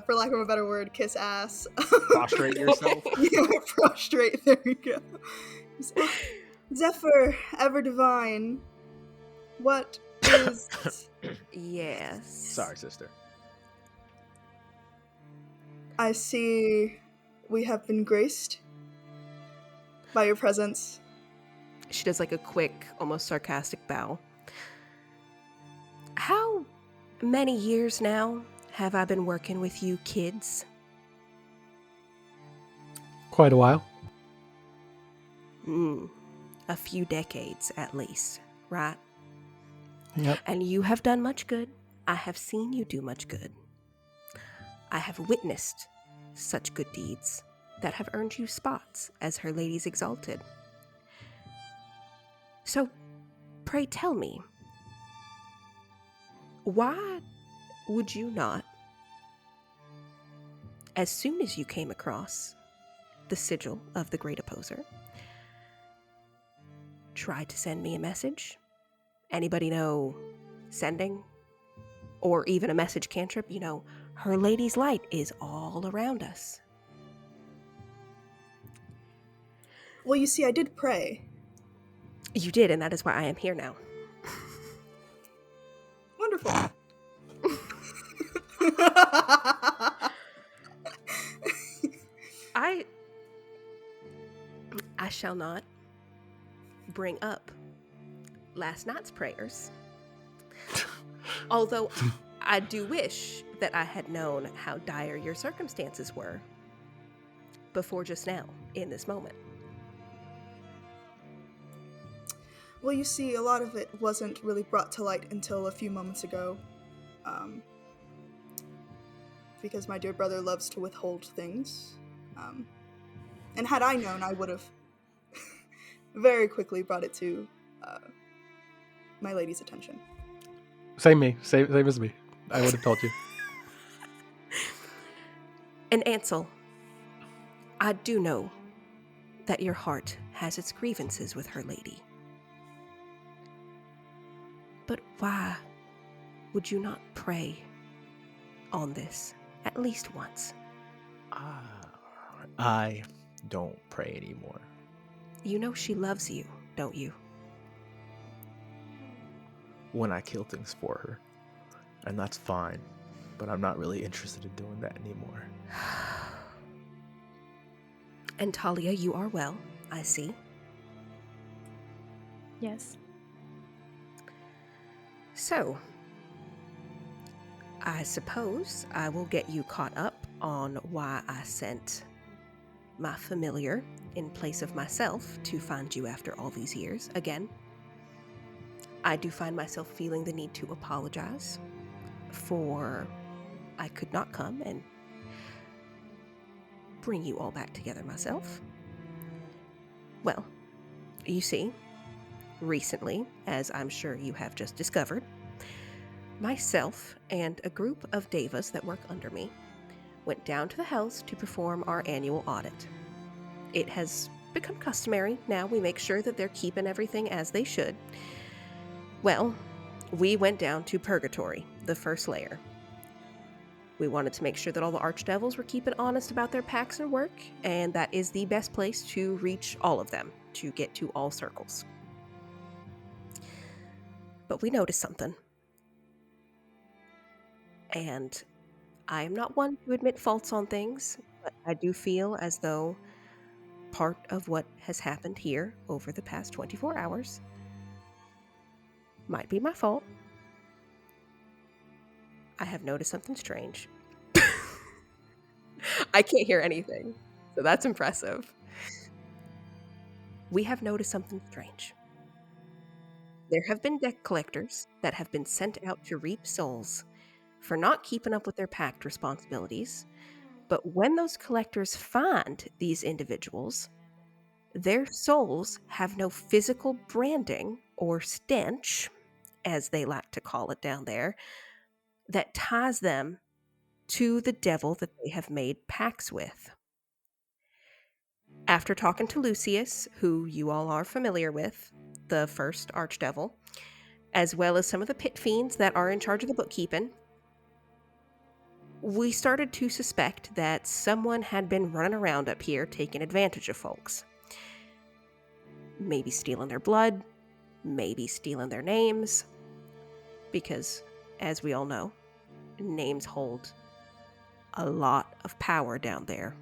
For lack of a better word, kiss ass. Prostrate yourself. Yeah, prostrate. There we go. Zephyr, ever divine, what is? Yes. Sorry, sister. I see we have been graced by your presence. She does like a quick, almost sarcastic bow. How many years now have I been working with you kids? Quite a while. A few decades at least, right? Yep. And you have done much good. I have seen you do much good. I have witnessed such good deeds that have earned you spots as her ladies exalted. So, pray tell me, why would you not, as soon as you came across the sigil of the Great Opposer, try to send me a message? Anybody know sending? Or even a message cantrip? You know, her lady's light is all around us. Well, you see, I did pray. You did, and that is why I am here now. Wonderful. I shall not bring up last night's prayers. Although I do wish that I had known how dire your circumstances were before just now, in this moment. Well, you see, a lot of it wasn't really brought to light until a few moments ago. Because my dear brother loves to withhold things. And had I known, I would have very quickly brought it to my lady's attention. Same as me. I would have told you. And Ansel, I do know that your heart has its grievances with her lady. But why would you not pray on this at least once? I don't pray anymore. You know she loves you, don't you? When I kill things for her. And that's fine. But I'm not really interested in doing that anymore. And Thalia, you are well, I see. Yes. So, I suppose I will get you caught up on why I sent my familiar in place of myself to find you after all these years. Again, I do find myself feeling the need to apologize for I could not come and bring you all back together myself. Well, you see, recently, as I'm sure you have just discovered, myself and a group of devas that work under me went down to the house to perform our annual audit. It has become customary. Now we make sure that they're keeping everything as they should. Well, we went down to Purgatory, the first layer. We wanted to make sure that all the archdevils were keeping honest about their pacts and work, and that is the best place to reach all of them, to get to all circles. But we noticed something. And I am not one to admit faults on things, but I do feel as though part of what has happened here over the past 24 hours might be my fault. I have noticed something strange. I can't hear anything, so that's impressive. We have noticed something strange. There have been debt collectors that have been sent out to reap souls for not keeping up with their pact responsibilities, but when those collectors find these individuals, their souls have no physical branding or stench, as they like to call it down there, that ties them to the devil that they have made pacts with. After talking to Lucius, who you all are familiar with, the first archdevil, as well as some of the pit fiends that are in charge of the bookkeeping, we started to suspect that someone had been running around up here taking advantage of folks. Maybe stealing their blood, maybe stealing their names, because, as we all know, names hold a lot of power down there.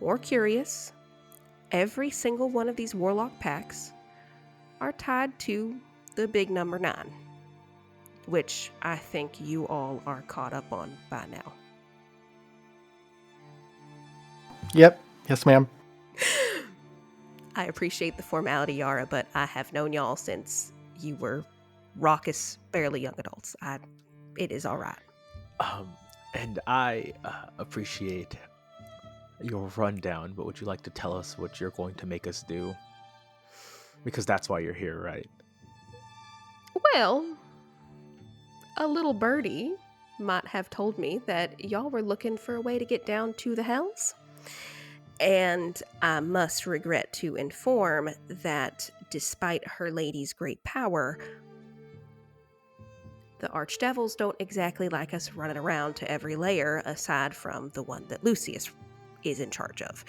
More curious, every single one of these warlock pacts are tied to the big number 9, which I think you all are caught up on by now. Yep. Yes, ma'am. I appreciate the formality, Yara, but I have known y'all since you were raucous, barely young adults. It is all right. And I appreciate your rundown, but would you like to tell us what you're going to make us do? Because that's why you're here, right? Well, a little birdie might have told me that y'all were looking for a way to get down to the Hells. And I must regret to inform that despite Her Lady's great power, the archdevils don't exactly like us running around to every lair aside from the one that Lucius is in charge of.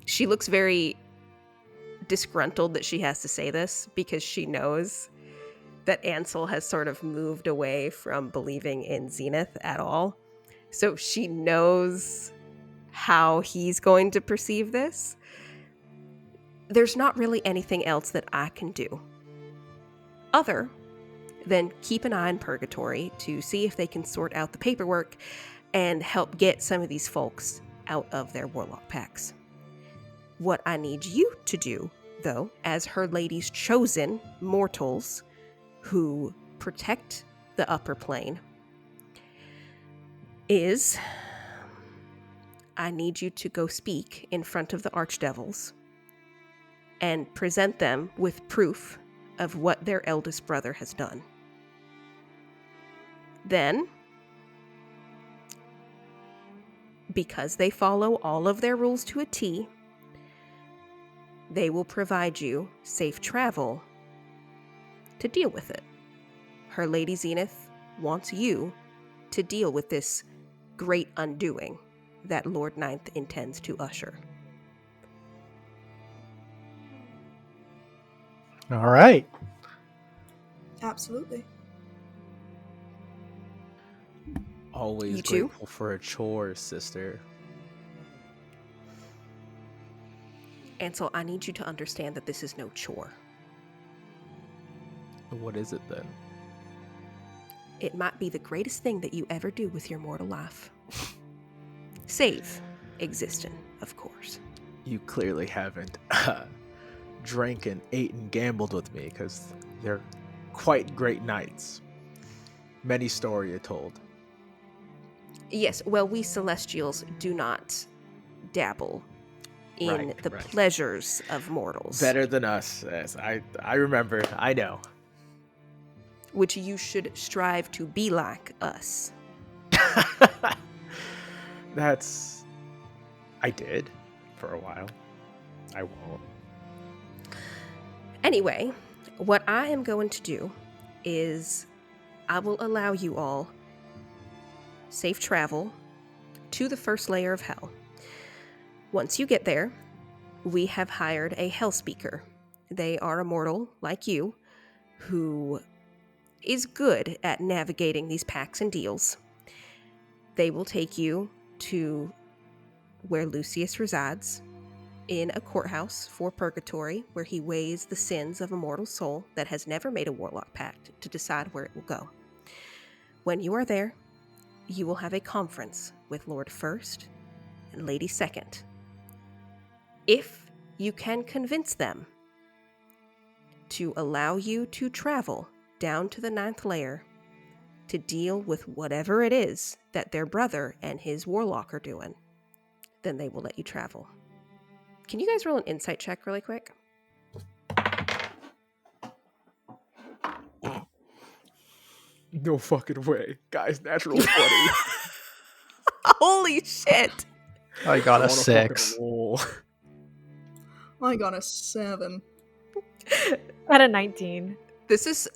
She looks very disgruntled that she has to say this because she knows that Ansel has sort of moved away from believing in Zenith at all. So she knows how he's going to perceive this. There's not really anything else that I can do other than keep an eye on Purgatory to see if they can sort out the paperwork and help get some of these folks out of their warlock packs. What I need you to do, though, as Her Lady's chosen mortals who protect the upper plane, is I need you to go speak in front of the archdevils and present them with proof of what their eldest brother has done. Then, because they follow all of their rules to a T, they will provide you safe travel to deal with it. Her Lady Zenith wants you to deal with this great undoing that Lord Ninth intends to usher. All right. Absolutely. Always You too? grateful for a chore, sister. Ansel, I need you to understand that this is no chore. What is it then? It might be the greatest thing that you ever do with your mortal life. Save existing, of course. You clearly haven't drank and ate and gambled with me, because they're quite great nights. Many story are told. Yes, well, we Celestials do not dabble in the Right. pleasures of mortals. Better than us. Yes, I remember. I know. Which you should strive to be like us. I did for a while. I won't. Anyway, what I am going to do is I will allow you all safe travel to the first layer of hell. Once you get there, we have hired a hell speaker. They are a mortal like you who is good at navigating these pacts and deals. They will take you to where Lucius resides, in a courthouse for purgatory, where he weighs the sins of a mortal soul that has never made a warlock pact to decide where it will go. When you are there, you will have a conference with Lord First and Lady Second. If you can convince them to allow you to travel down to the 9th layer to deal with whatever it is that their brother and his warlock are doing, then they will let you travel. Can you guys roll an insight check really quick? No fucking way. Guys, natural 20. Holy shit! I got I'm a on fucking 6. roll. I got a 7. At a 19.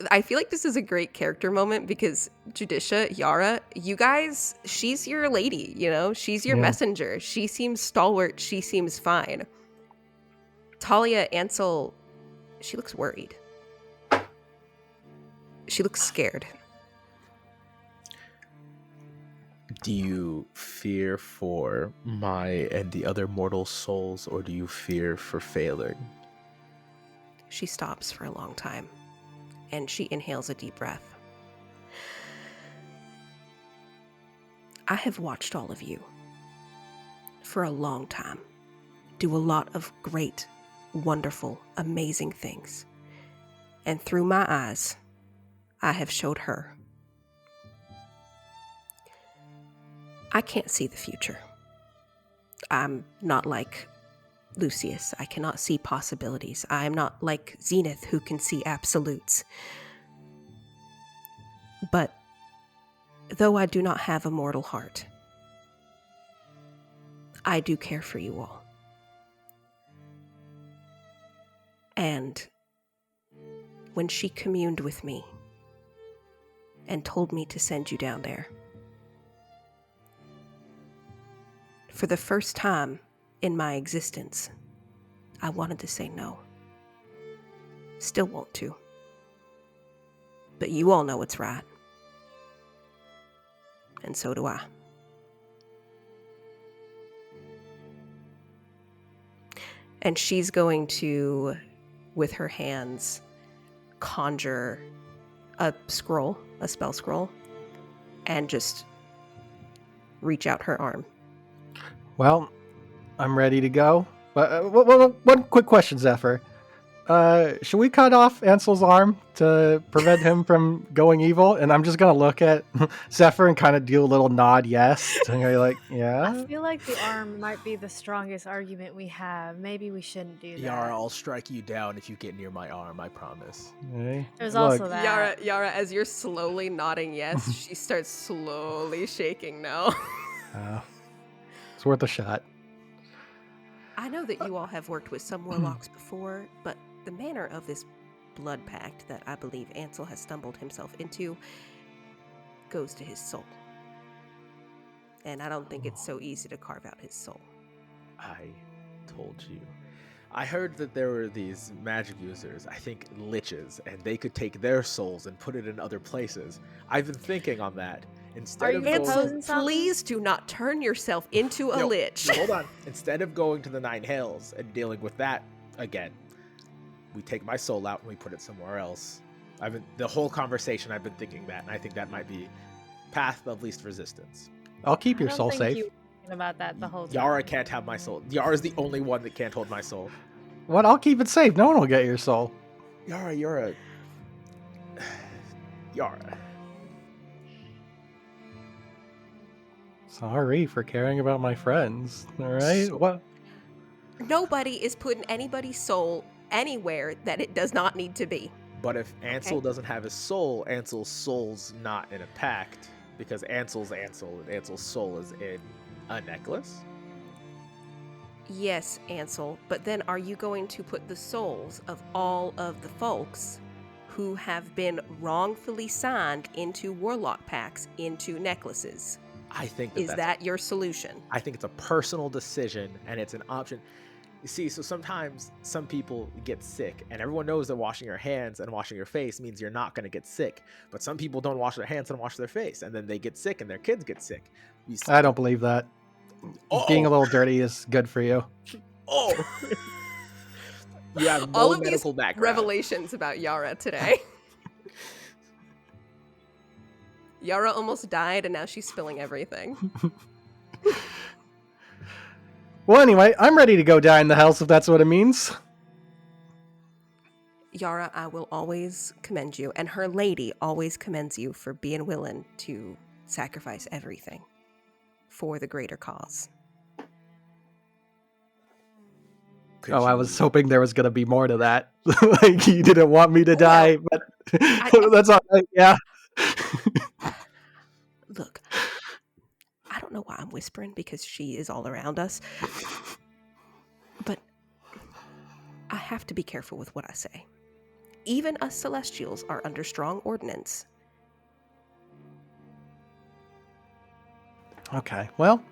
I feel like this is a great character moment because Judicia, Yara, you guys, she's your lady, you know? She's your Yeah. messenger. She seems stalwart. She seems fine. Thalia, Ansel, she looks worried. She looks scared. Do you fear for my and the other mortal souls, or do you fear for failing? She stops for a long time, and she inhales a deep breath. I have watched all of you for a long time do a lot of great, wonderful, amazing things. And through my eyes, I have showed her. I can't see the future. I'm not like Lucius. I cannot see possibilities. I am not like Zenith, who can see absolutes. But though I do not have a mortal heart, I do care for you all. And when she communed with me and told me to send you down there, for the first time in my existence, I wanted to say no. Still want to. But you all know it's right. And so do I. And she's going to, with her hands, conjure a scroll, a spell scroll, and just reach out her arm. Well, I'm ready to go. But one quick question, Zephyr. Should we cut off Ansel's arm to prevent him from going evil? And I'm just gonna look at Zephyr and kind of do a little nod yes. And you're like, yeah. I feel like the arm might be the strongest argument we have. Maybe we shouldn't do that. Yara, I'll strike you down if you get near my arm, I promise. Hey, There's look, also that. Yara, as you're slowly nodding yes, she starts slowly shaking now. it's worth a shot. I know that you all have worked with some warlocks before, but the manner of this blood pact that I believe Ansel has stumbled himself into goes to his soul. And I don't think it's so easy to carve out his soul. I told you. I heard that there were these magic users, I think liches, and they could take their souls and put it in other places. I've been thinking on that. Instead of Ansel, proposing something? please do not turn yourself into a lich. No, hold on. Instead of going to the Nine Hells and dealing with that again, we take my soul out and we put it somewhere else. The whole conversation I've been thinking that, and I think that might be path of least resistance. I'll keep your I don't soul think safe. You were thinking about that the whole time. Yara can't have my soul. Yara's the only one that can't hold my soul. What? I'll keep it safe. No one will get your soul. Yara, you're a... Yara. Sorry for caring about my friends. All right. What? Nobody is putting anybody's soul anywhere that it does not need to be. But if Ansel doesn't have his soul, Ansel's soul's not in a pact, because Ansel's Ansel, and Ansel's soul is in a necklace? Yes, Ansel, but then are you going to put the souls of all of the folks who have been wrongfully signed into warlock pacts into necklaces? I think Is that your solution? I think it's a personal decision, and it's an option. You see, so sometimes some people get sick, and everyone knows that washing your hands and washing your face means you're not going to get sick. But some people don't wash their hands and wash their face, and then they get sick, and their kids get sick. I don't believe that. Being a little dirty is good for you. Oh! You have no All of medical these background. revelations about Yara today. Yara almost died, and now she's spilling everything. Well, anyway, I'm ready to go die in the house if that's what it means. Yara, I will always commend you, and her lady always commends you for being willing to sacrifice everything for the greater cause. Could I you- was hoping there was going to be more to that. Like, you didn't want me to die, but I- that's all right, yeah. Look, I don't don't know why I'm whispering because she is all around us. But I have to be careful with what I say. Even us Celestials are under strong ordinance. Okay, well,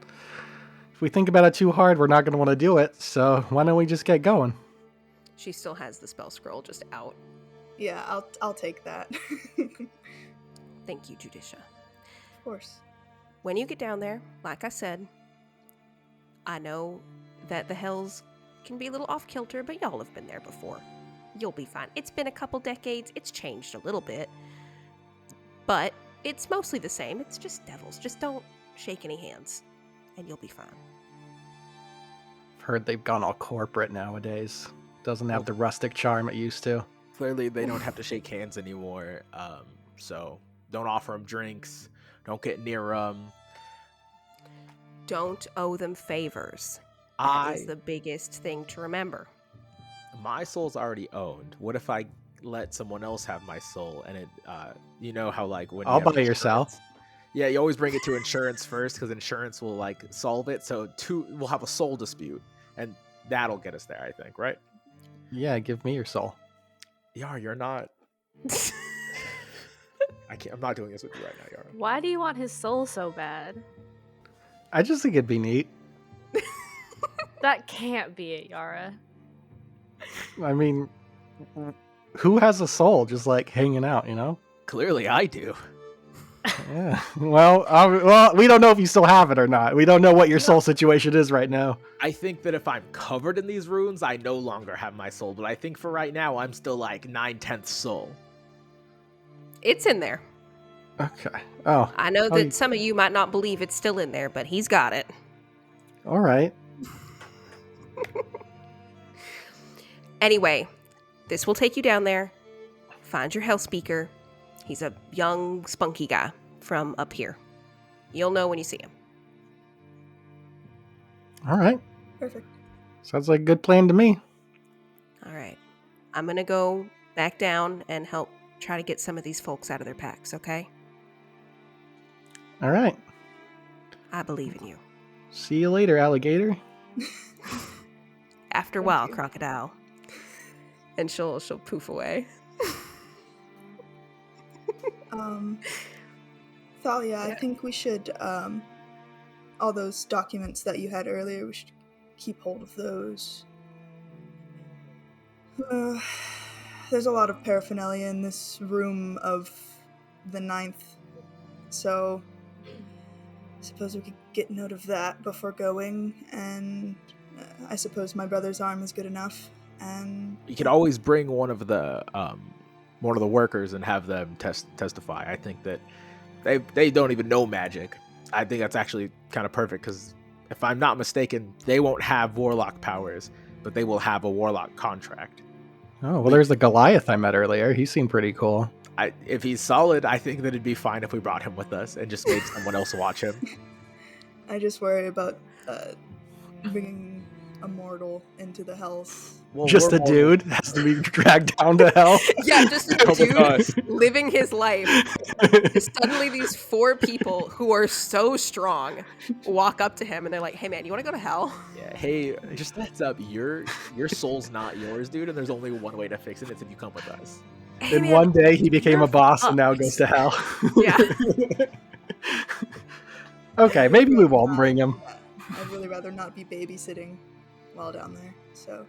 if we think about it too hard, we're not going to want to do it, so why don't we just get going? She still has the spell scroll just out. Yeah, I'll take that. Thank you, Judicia. Of course. When you get down there, like I said, I know that the hells can be a little off-kilter, but y'all have been there before. You'll be fine. It's been a couple decades. It's changed a little bit. But it's mostly the same. It's just devils. Just don't shake any hands, and you'll be fine. I've heard they've gone all corporate nowadays. Doesn't have the rustic charm it used to. Clearly, they don't have to shake hands anymore. So don't offer them drinks. Don't get near them. Don't owe them favors. That is the biggest thing to remember. My soul's already owned. What if I let someone else have my soul and it, you know how like when All you have by yourself. insurance- Yeah, you always bring it to insurance first because insurance will like solve it. So we'll have a soul dispute and that'll get us there, I think, right? Yeah, give me your soul. Yara, you're not. I'm not doing this with you right now, Yara. Why do you want his soul so bad? I just think it'd be neat. That can't be it, Yara. I mean, who has a soul just like hanging out, you know? Clearly, I do. Yeah. Well, we don't know if you still have it or not. We don't know what your soul situation is right now. I think that if I'm covered in these runes, I no longer have my soul. But I think for right now, I'm still like 9/10 soul. It's in there. Okay. Oh, I know that some of you might not believe it's still in there, but he's got it. all right. Anyway, this will take you down there. Find your hell speaker. He's a young, spunky guy from up here. You'll know when you see him. All right. Perfect. Sounds like a good plan to me. All right. I'm going to go back down and help try to get some of these folks out of their packs, okay? All right. I believe in you. See you later, alligator. After a while, crocodile. And she'll poof away. Thalia, I think we should, all those documents that you had earlier, we should keep hold of those. There's a lot of paraphernalia in this room of the 9th, so I suppose we could get note of that before going, and I suppose my brother's arm is good enough, and... You could always bring one of the workers and have them testify. I think that they don't even know magic. I think that's actually kind of perfect because if I'm not mistaken, they won't have warlock powers, but they will have a warlock contract. Oh, well, there's the Goliath I met earlier. He seemed pretty cool. If he's solid, I think that it'd be fine if we brought him with us and just made someone else watch him. I just worry about bringing a mortal into the hells. Well, Just a dude has to be dragged down to hell. Yeah, just a Come with us. dude living his life. Suddenly these 4 people who are so strong walk up to him and they're like, hey man, you want to go to hell? Yeah, hey, just a heads up, your soul's not yours, dude, and there's only one way to fix it. It's if you come with us. Hey, In man, one day, he became you're a boss and now fucked. goes to hell. Yeah. Okay, maybe we won't bring him. I'd really rather not be babysitting while down there, so...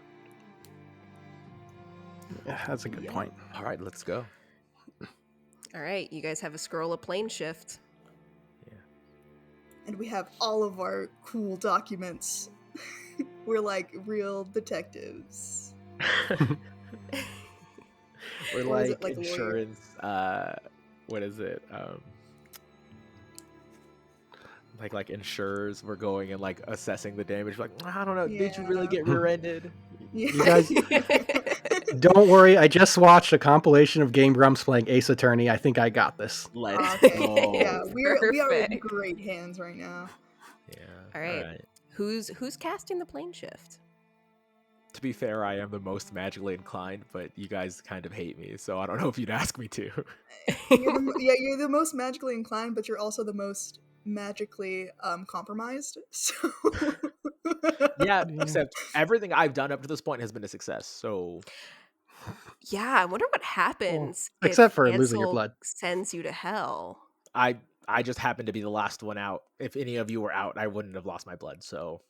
Yeah, that's a good point. All right, let's go. All right, you guys have a scroll of plane shift. And we have all of our cool documents. We're like real detectives. We're Or is like, it like a lawyer? insurance. What is it? Like insurers. We're going and like assessing the damage. Like, I don't know. Did you really Yeah. get rear-ended? Yeah. You guys, don't worry. I just watched a compilation of Game Grumps playing Ace Attorney. I think I got this. Let's Okay. go. Yeah, we are in Perfect. great hands right now. Yeah. All right. Who's casting the plane shift? To be fair, I am the most magically inclined, but you guys kind of hate me, so I don't know if you'd ask me to. You're the most magically inclined, but you're also the most magically compromised. So Yeah, except everything I've done up to this point has been a success. So Yeah, I wonder what happens except if for losing your Ansel blood. sends you to hell. I just happened to be the last one out. If any of you were out, I wouldn't have lost my blood. So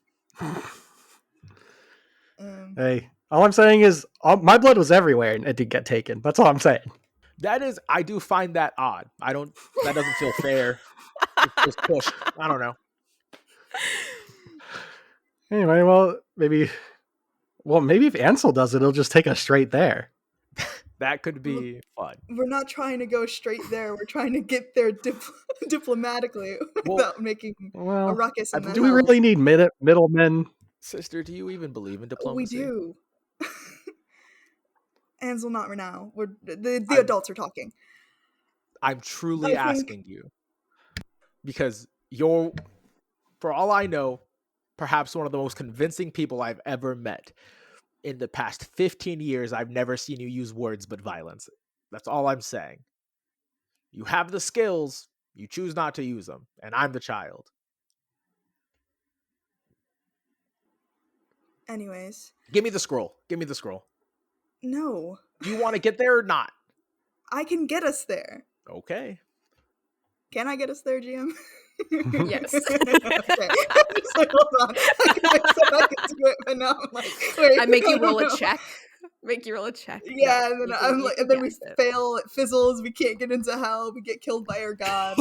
Hey, all I'm saying is my blood was everywhere and it did get taken. That's all I'm saying. I do find that odd. That doesn't feel fair. It feels pushed. I don't know. Anyway, maybe if Ansel does it, it'll just take us straight there. That could be fun. we're not trying to go straight there. We're trying to get there diplomatically without making a ruckus. In the Do we really need middlemen? Sister, do you even believe in We diplomacy? do. Ansel, not right now. The adults are talking. I'm truly asking you because you're, for all I know, perhaps one of the most convincing people I've ever met. In the past 15 years, I've never seen you use words but violence. That's all I'm saying. You have the skills, you choose not to use them, and I'm the child. Anyways. Give me the scroll. No. Do you want to get there or not? I can get us there. Okay. Can I get us there, GM? Yes. Okay. I'm just like, hold on. I can do it, but now I'm like, wait. I make you roll a check. Yeah, No, and then and then we fail. It fizzles. We can't get into hell. We get killed by our god.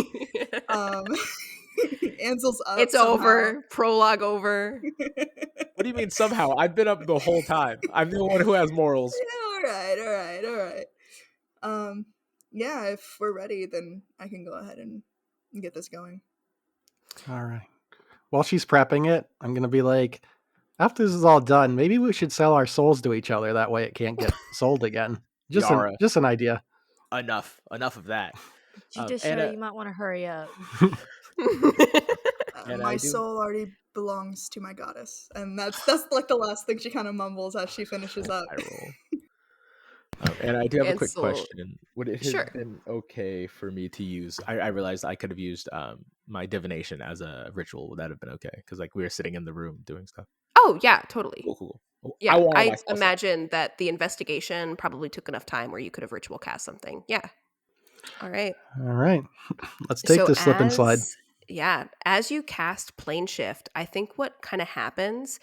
Ansel's up. It's somehow. over. Prologue over. What do you mean somehow? I've been up the whole time. I'm the one who has morals. Yeah, all right. Yeah, if we're ready, then I can go ahead and get this going. All right. While she's prepping it, I'm going to be like, after this is all done, maybe we should sell our souls to each other. That way it can't get sold again. Just an idea. Enough of that. Judicia, you might want to hurry up. My soul already belongs to my goddess, and that's like the last thing she kind of mumbles as she finishes up. I roll. And I do have a quick question. Would it have been okay for me to use? I realized I could have used my divination as a ritual. Would that have been okay? Because like we were sitting in the room doing stuff. Oh yeah, totally. Cool. Yeah, I imagine that the investigation probably took enough time where you could have ritual cast something. Yeah. All right. Let's take this slip and slide. Yeah, as you cast plane shift, I think what kind of happens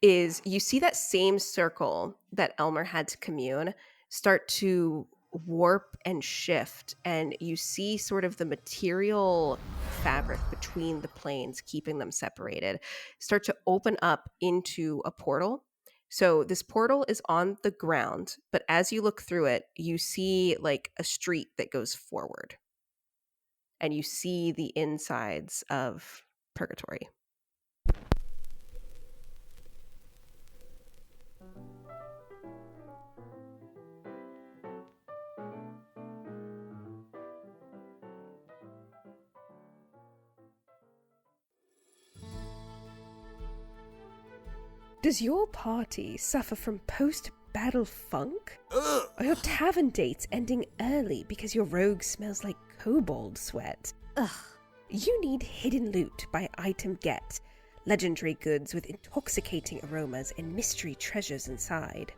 is you see that same circle that Elmer had to commune start to warp and shift, and you see sort of the material fabric between the planes, keeping them separated, start to open up into a portal. So this portal is on the ground, but as you look through it, you see like a street that goes forward, and you see the insides of Purgatory. Does your party suffer from post-battle funk? Are your tavern dates ending early because your rogue smells like kobold sweat? Ugh. You need Hidden Loot by Item Get. Legendary goods with intoxicating aromas and mystery treasures inside.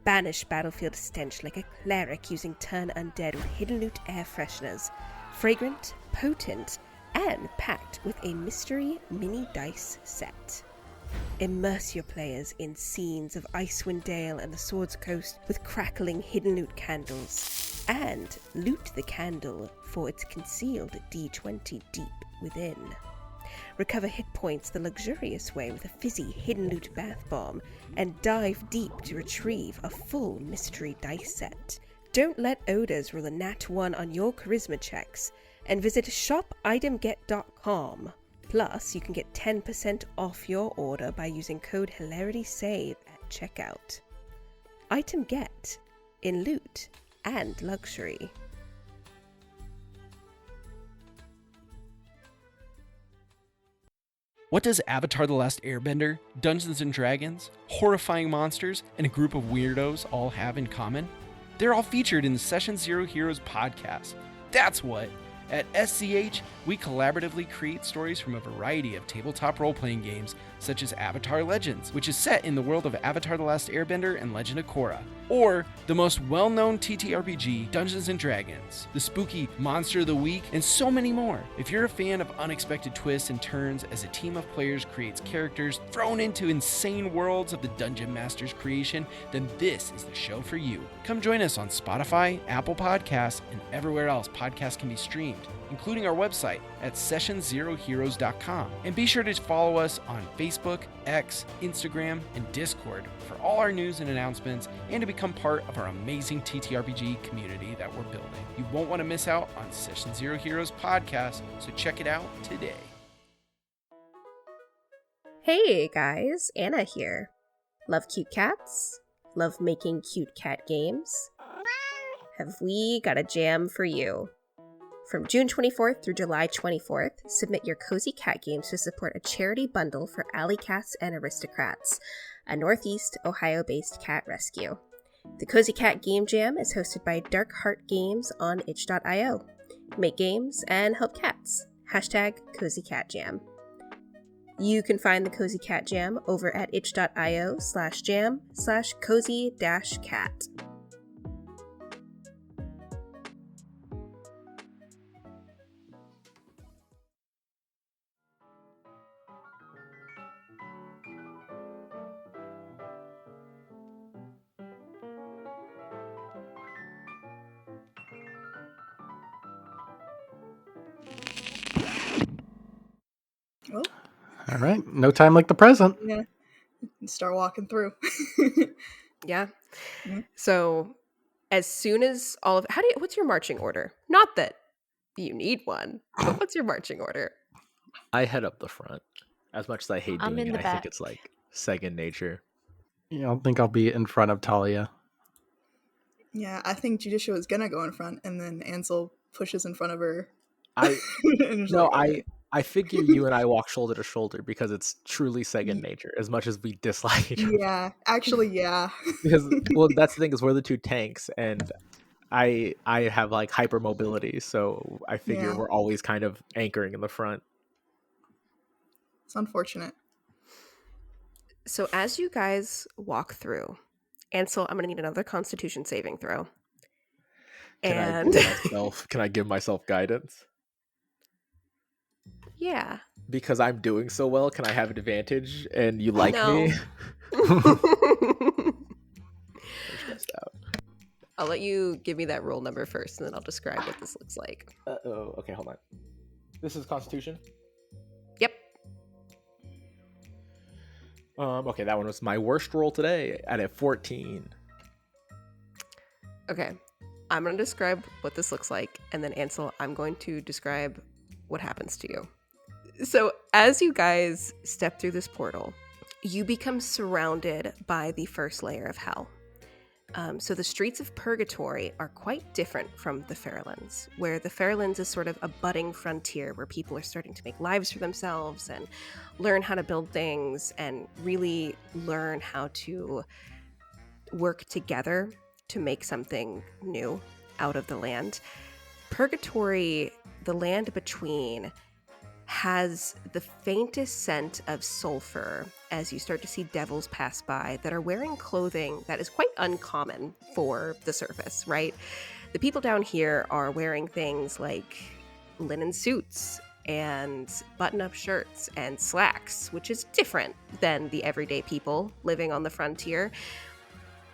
Banish battlefield stench like a cleric using Turn Undead with Hidden Loot air fresheners. Fragrant, potent, and packed with a mystery mini dice set. Immerse your players in scenes of Icewind Dale and the Swords Coast with crackling Hidden Loot candles, and loot the candle for its concealed D20 deep within. Recover hit points the luxurious way with a fizzy Hidden Loot bath bomb, and dive deep to retrieve a full mystery dice set. Don't let odors roll a nat 1 on your charisma checks, and visit shopitemget.com. Plus, you can get 10% off your order by using code HilaritySave at checkout. Item Get, in loot and luxury. What does Avatar: The Last Airbender, Dungeons & Dragons, horrifying monsters, and a group of weirdos all have in common? They're all featured in the Session Zero Heroes podcast. That's what! At We collaboratively create stories from a variety of tabletop role-playing games, such as Avatar Legends, which is set in the world of Avatar: The Last Airbender and Legend of Korra, or the most well-known TTRPG, Dungeons & Dragons, the spooky Monster of the Week, and so many more. If you're a fan of unexpected twists and turns as a team of players creates characters thrown into insane worlds of the Dungeon Master's creation, then this is the show for you. Come join us on Spotify, Apple Podcasts, and everywhere else podcasts can be streamed, including our website at sessionzeroheroes.com. And be sure to follow us on Facebook, X, Instagram, and Discord for all our news and announcements, and to become part of our amazing TTRPG community that we're building. You won't want to miss out on Session Zero Heroes podcast, so check it out today. Hey guys, Anna here. Love cute cats? Love making cute cat games? Have we got a jam for you? From June 24th through July 24th, submit your cozy cat games to support a charity bundle for alley cats and aristocrats, a Northeast Ohio-based cat rescue. The Cozy Cat Game Jam is hosted by Darkheart Games on itch.io. Make games and help cats. Hashtag Cozy Cat Jam. You can find the Cozy Cat Jam over at itch.io/jam/cozy-cat. Oh, All right. No time like the present. yeah. Start walking through. Yeah. Mhm. So as soon as what's your marching order? Not that you need one, but what's your marching order? I head up the front. As much as I hate I'm doing in it, the I think back. it's like second nature. I don't think I'll be in front of Thalia. Yeah, I think Judicia was gonna go in front, and then Ansel pushes in front of her. I And it's no, like, okay. I figure you and I walk shoulder to shoulder because it's truly second nature, as much as we dislike it. Yeah, actually, yeah. Because well, that's the thing, is we're the two tanks, and I have like hypermobility, so I figure Yeah. we're always kind of anchoring in the front. It's unfortunate. So as you guys walk through, Ansel, I'm gonna need another Constitution saving throw. Can I give myself guidance? Yeah. Because I'm doing so well, can I have an advantage and you like me? No. I'm stressed out. I'll let you give me that roll number first, and then I'll describe what this looks like. Oh, okay, hold on. This is Constitution? Yep. Okay, that one was my worst roll today at a 14. Okay. I'm going to describe what this looks like, and then Ansel, I'm going to describe what happens to you. So as you guys step through this portal, you become surrounded by the first layer of hell. So the streets of Purgatory are quite different from the Feraelands, where the Feraelands is sort of a budding frontier where people are starting to make lives for themselves and learn how to build things and really learn how to work together to make something new out of the land. Purgatory, the land between, has the faintest scent of sulfur as you start to see devils pass by that are wearing clothing that is quite uncommon for the surface, right? The people down here are wearing things like linen suits and button-up shirts and slacks, which is different than the everyday people living on the frontier.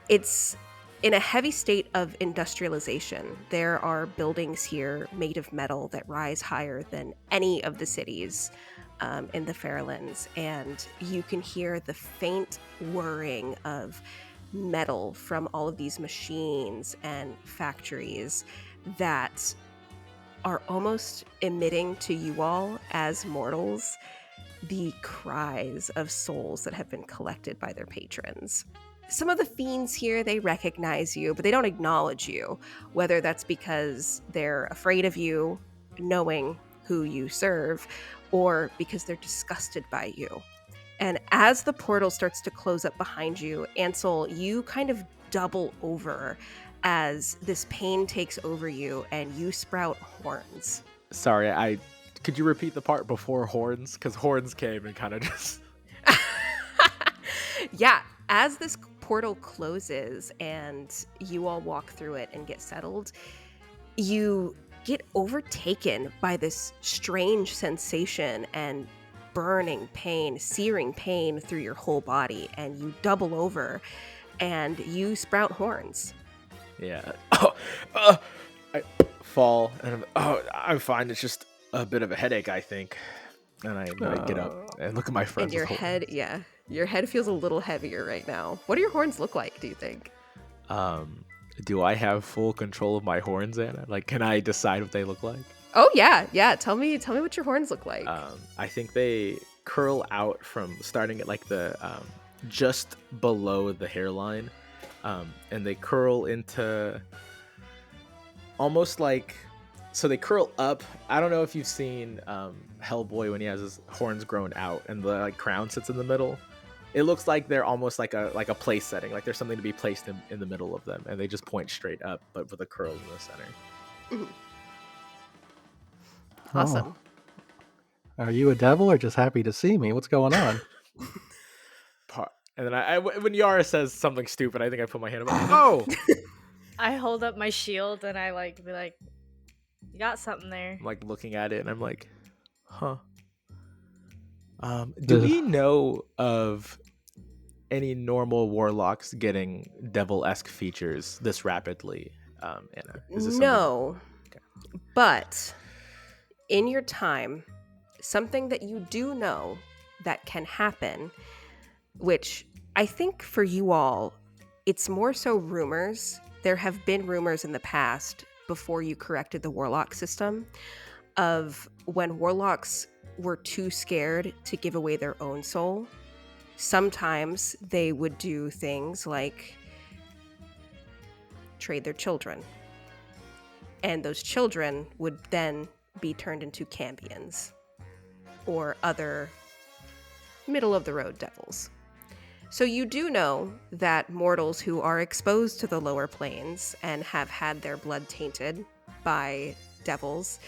It's in a heavy state of industrialization. There are buildings here made of metal that rise higher than any of the cities in the Feraelands, and you can hear the faint whirring of metal from all of these machines and factories that are almost emitting to you all as mortals the cries of souls that have been collected by their patrons. Some of the fiends here, they recognize you, but they don't acknowledge you, whether that's because they're afraid of you, knowing who you serve, or because they're disgusted by you. And as the portal starts to close up behind you, Ansel, you kind of double over as this pain takes over you and you sprout horns. Sorry, I Could you repeat the part before horns? Because horns came and kind of just... Yeah, as this portal closes and you all walk through it and get settled, you get overtaken by this strange sensation and burning pain, searing pain through your whole body, and you double over and you sprout horns. Yeah. I fall, and I'm fine. It's just a bit of a headache, I think. And I get up and look at my friends. And your head, your head feels a little heavier right now. What do your horns look like, do you think? Do I have full control of my horns, Anna? Like, can I decide what they look like? Oh yeah. Tell me what your horns look like. I think they curl out from starting at like the just below the hairline, and they curl into almost like, so they curl up. I don't know if you've seen Hellboy when he has his horns grown out and the like crown sits in the middle. It looks like they're almost like a place setting, like there's something to be placed in the middle of them, and they just point straight up, but with a curl in the center. Mm-hmm. Awesome. Oh. Are you a devil or just happy to see me? What's going on? And then I when Yara says something stupid, I think I put my hand up. Oh! I hold up my shield and I be like, you got something there. I'm like looking at it and I'm like, huh. Do we know of any normal warlocks getting devil-esque features this rapidly, Anna? Is this no. Okay. But in your time, something that you do know that can happen, which I think for you all, it's more so rumors. There have been rumors in the past, before you corrected the warlock system, of when warlocks were too scared to give away their own soul. Sometimes they would do things like trade their children. And those children would then be turned into cambions or other middle-of-the-road devils. So you do know that mortals who are exposed to the lower planes and have had their blood tainted by devils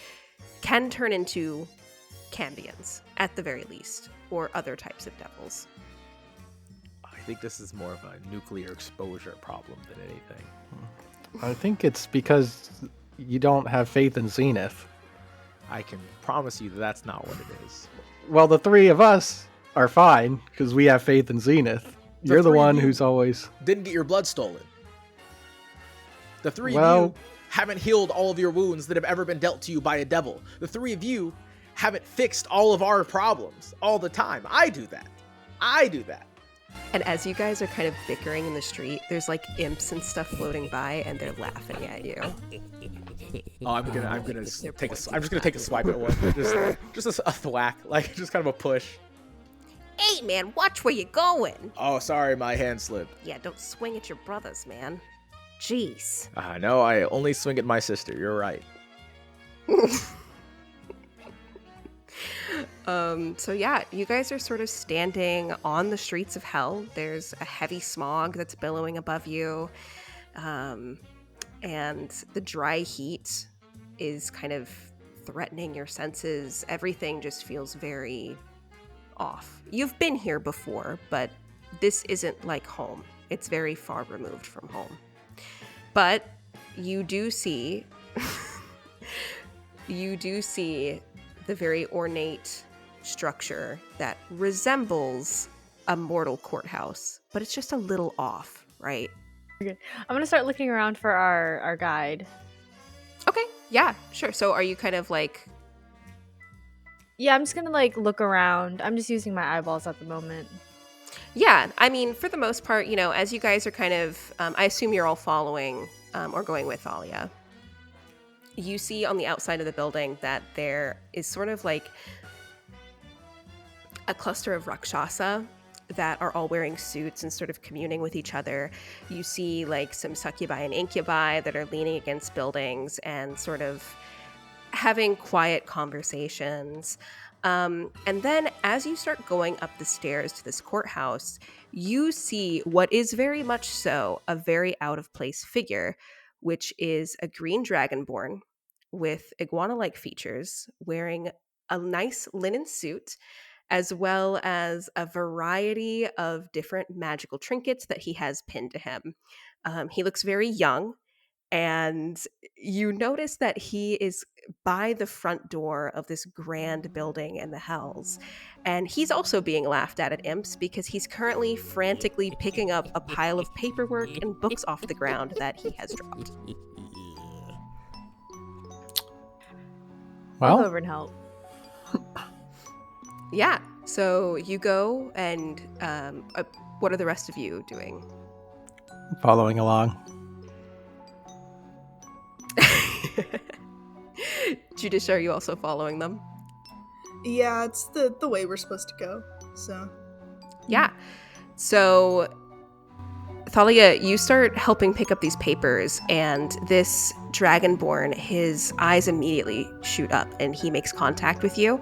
can turn into cambions, at the very least, or other types of devils. I think this is more of a nuclear exposure problem than anything. I think it's because you don't have faith in Zenith. I can promise you that's not what it is. Well, the three of us are fine because we have faith in Zenith. You're the one who's always didn't get your blood stolen. The three of you haven't healed all of your wounds that have ever been dealt to you by a devil. The three of you haven't fixed all of our problems all the time. I do that. And as you guys are kind of bickering in the street, there's like imps and stuff floating by, and they're laughing at you. Oh, I'm just gonna take a swipe at one. Just a thwack, like just kind of a push. Hey man, watch where you're going. Oh, sorry, my hand slipped. Yeah, don't swing at your brothers, man. Jeez. No, I only swing at my sister. You're right. So yeah, you guys are sort of standing on the streets of hell. There's a heavy smog that's billowing above you. And the dry heat is kind of threatening your senses. Everything just feels very off. You've been here before, but this isn't like home. It's very far removed from home. But you do see the very ornate structure that resembles a mortal courthouse, but it's just a little off, right? I'm gonna start looking around for our guide. Okay, yeah, sure. So are you kind of like... Yeah, I'm just gonna like look around. I'm just using my eyeballs at the moment. Yeah, I mean, for the most part, you know, as you guys are kind of, I assume you're all following or going with Thalia. You see on the outside of the building that there is sort of like a cluster of Rakshasa that are all wearing suits and sort of communing with each other. You see like some succubi and incubi that are leaning against buildings and sort of having quiet conversations. And then as you start going up the stairs to this courthouse, you see what is very much so a very out of place figure, which is a green dragonborn with iguana-like features, wearing a nice linen suit, as well as a variety of different magical trinkets that he has pinned to him. He looks very young, and you notice that he is by the front door of this grand building in the Hells. And he's also being laughed at Imps because he's currently frantically picking up a pile of paperwork and books off the ground that he has dropped. I'll go Well, over and help. Yeah, so you go, and what are the rest of you doing? following along. Judicia, are you also following them? Yeah, it's the way we're supposed to go. So Yeah. So, Thalia, you start helping pick up these papers, and this dragonborn, his eyes immediately shoot up, and he makes contact with you.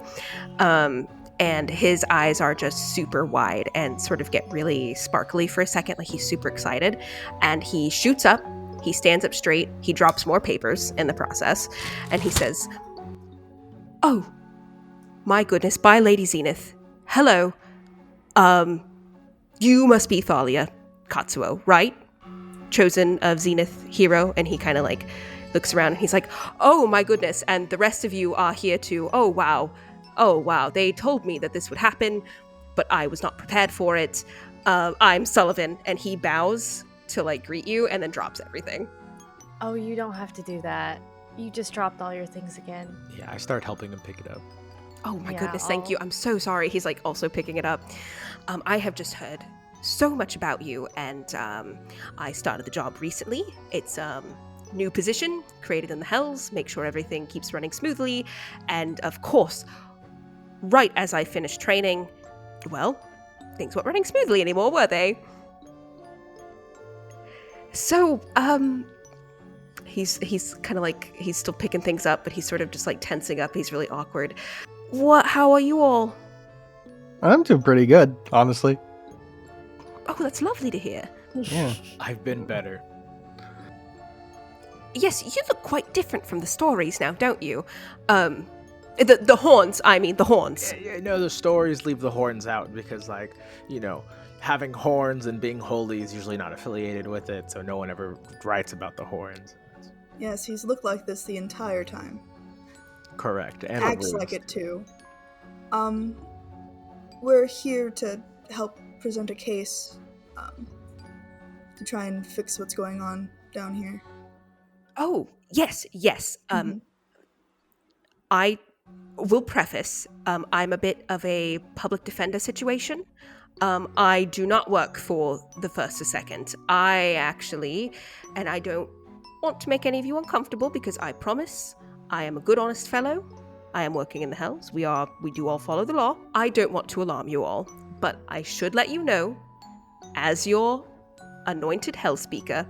And his eyes are just super wide and sort of get really sparkly for a second, like he's super excited. And he shoots up, he stands up straight, he drops more papers in the process, and he says, "Oh, my goodness, by Lady Zenith. Hello. You must be Thalia Katsuo, right? Chosen of Zenith hero." And he kind of like looks around and he's like, "Oh my goodness, and the rest of you are here too. Oh wow. They told me that this would happen, but I was not prepared for it. I'm Sullivan." And he bows to like greet you and then drops everything. Oh, you don't have to do that. You just dropped all your things again. Yeah, I start helping him pick it up. "Oh my Yeah, goodness, thank you. I'm so sorry." He's like also picking it up. "I have just heard so much about you, and I started the job recently. It's new position created in the Hells, make sure everything keeps running smoothly, and of course, right as I finished training, well, things weren't running smoothly anymore, were they? So, he's kind of like, he's still picking things up, but he's sort of just like tensing up. He's really awkward. How are you all?" I'm doing pretty good, honestly. "Oh, that's lovely to hear. Yeah. I've been better. Yes, you look quite different from the stories now, don't you? The horns, I mean, the horns." Yeah, no, the stories leave the horns out because, like, having horns and being holy is usually not affiliated with it, so no one ever writes about the horns. yes, he's looked like this the entire time. Correct. And Acts like it too. We're here to help present a case, to try and fix what's going on down here. Oh, yes. Mhm. I will preface, I'm a bit of a public defender situation. I do not work for the First or Second. I actually, and I don't want to make any of you uncomfortable because I promise I am a good, honest fellow. I am working in the Hells. We do all follow the law. I don't want to alarm you all, but I should let you know, as your anointed Hell Speaker,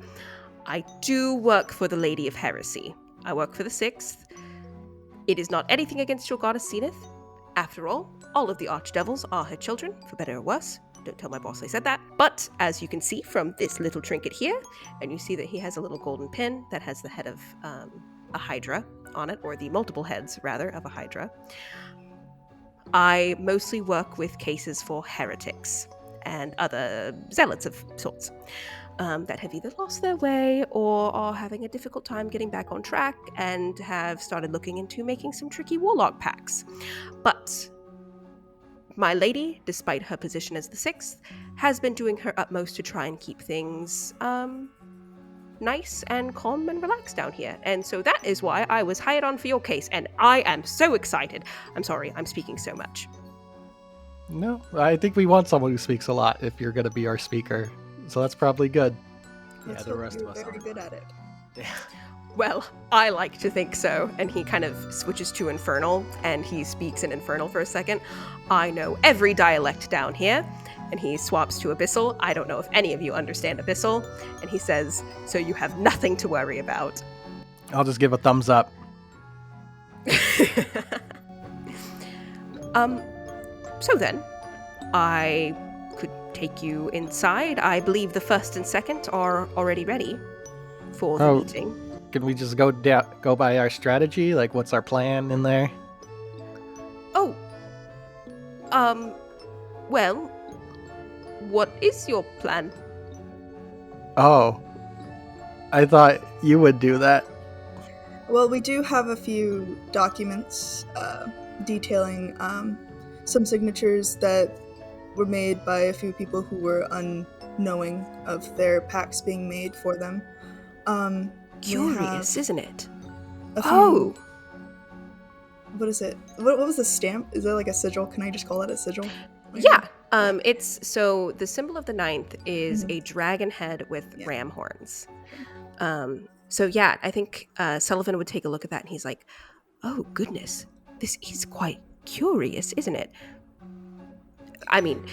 I do work for the Lady of Heresy. I work for the Sixth. It is not anything against your goddess Zenith. After all of the archdevils are her children, for better or worse. Don't tell my boss I said that. But as you can see from this little trinket here, and you see that he has a little golden pin that has the head of a hydra on it, or the multiple heads, rather, of a hydra. I mostly work with cases for heretics and other zealots of sorts that have either lost their way or are having a difficult time getting back on track and have started looking into making some tricky warlock pacts. But my lady, despite her position as the Sixth, has been doing her utmost to try and keep things nice and calm and relaxed down here. And so that is why I was hired on for your case, and I am so excited. I'm sorry, I'm speaking so much. No, I think we want someone who speaks a lot if you're going to be our speaker. So that's probably good. Let's the hope rest of you're us very aren't. good at it. Well, I like to think so. And he kind of switches to Infernal, and he speaks in Infernal for a second. "I know every dialect down here." And he swaps to Abyssal. "I don't know if any of you understand Abyssal." And he says, "So you have nothing to worry about." I'll just give a thumbs up. So then, I could take you inside. I believe the First and Second are already ready for the meeting. Can we just go by our strategy? Like, what's our plan in there? Well, what is your plan? Oh, I thought you would do that. Well, we do have a few documents detailing some signatures that were made by a few people who were unknowing of their pacts being made for them. Curious, isn't it? Oh! What is it? What was the stamp? Is that like a sigil? Can I just call it a sigil? Yeah. It's so the symbol of the ninth is a dragon head with ram horns. So yeah, I think Sullivan would take a look at that and he's like, "Oh goodness, this is quite curious, isn't it?" I mean,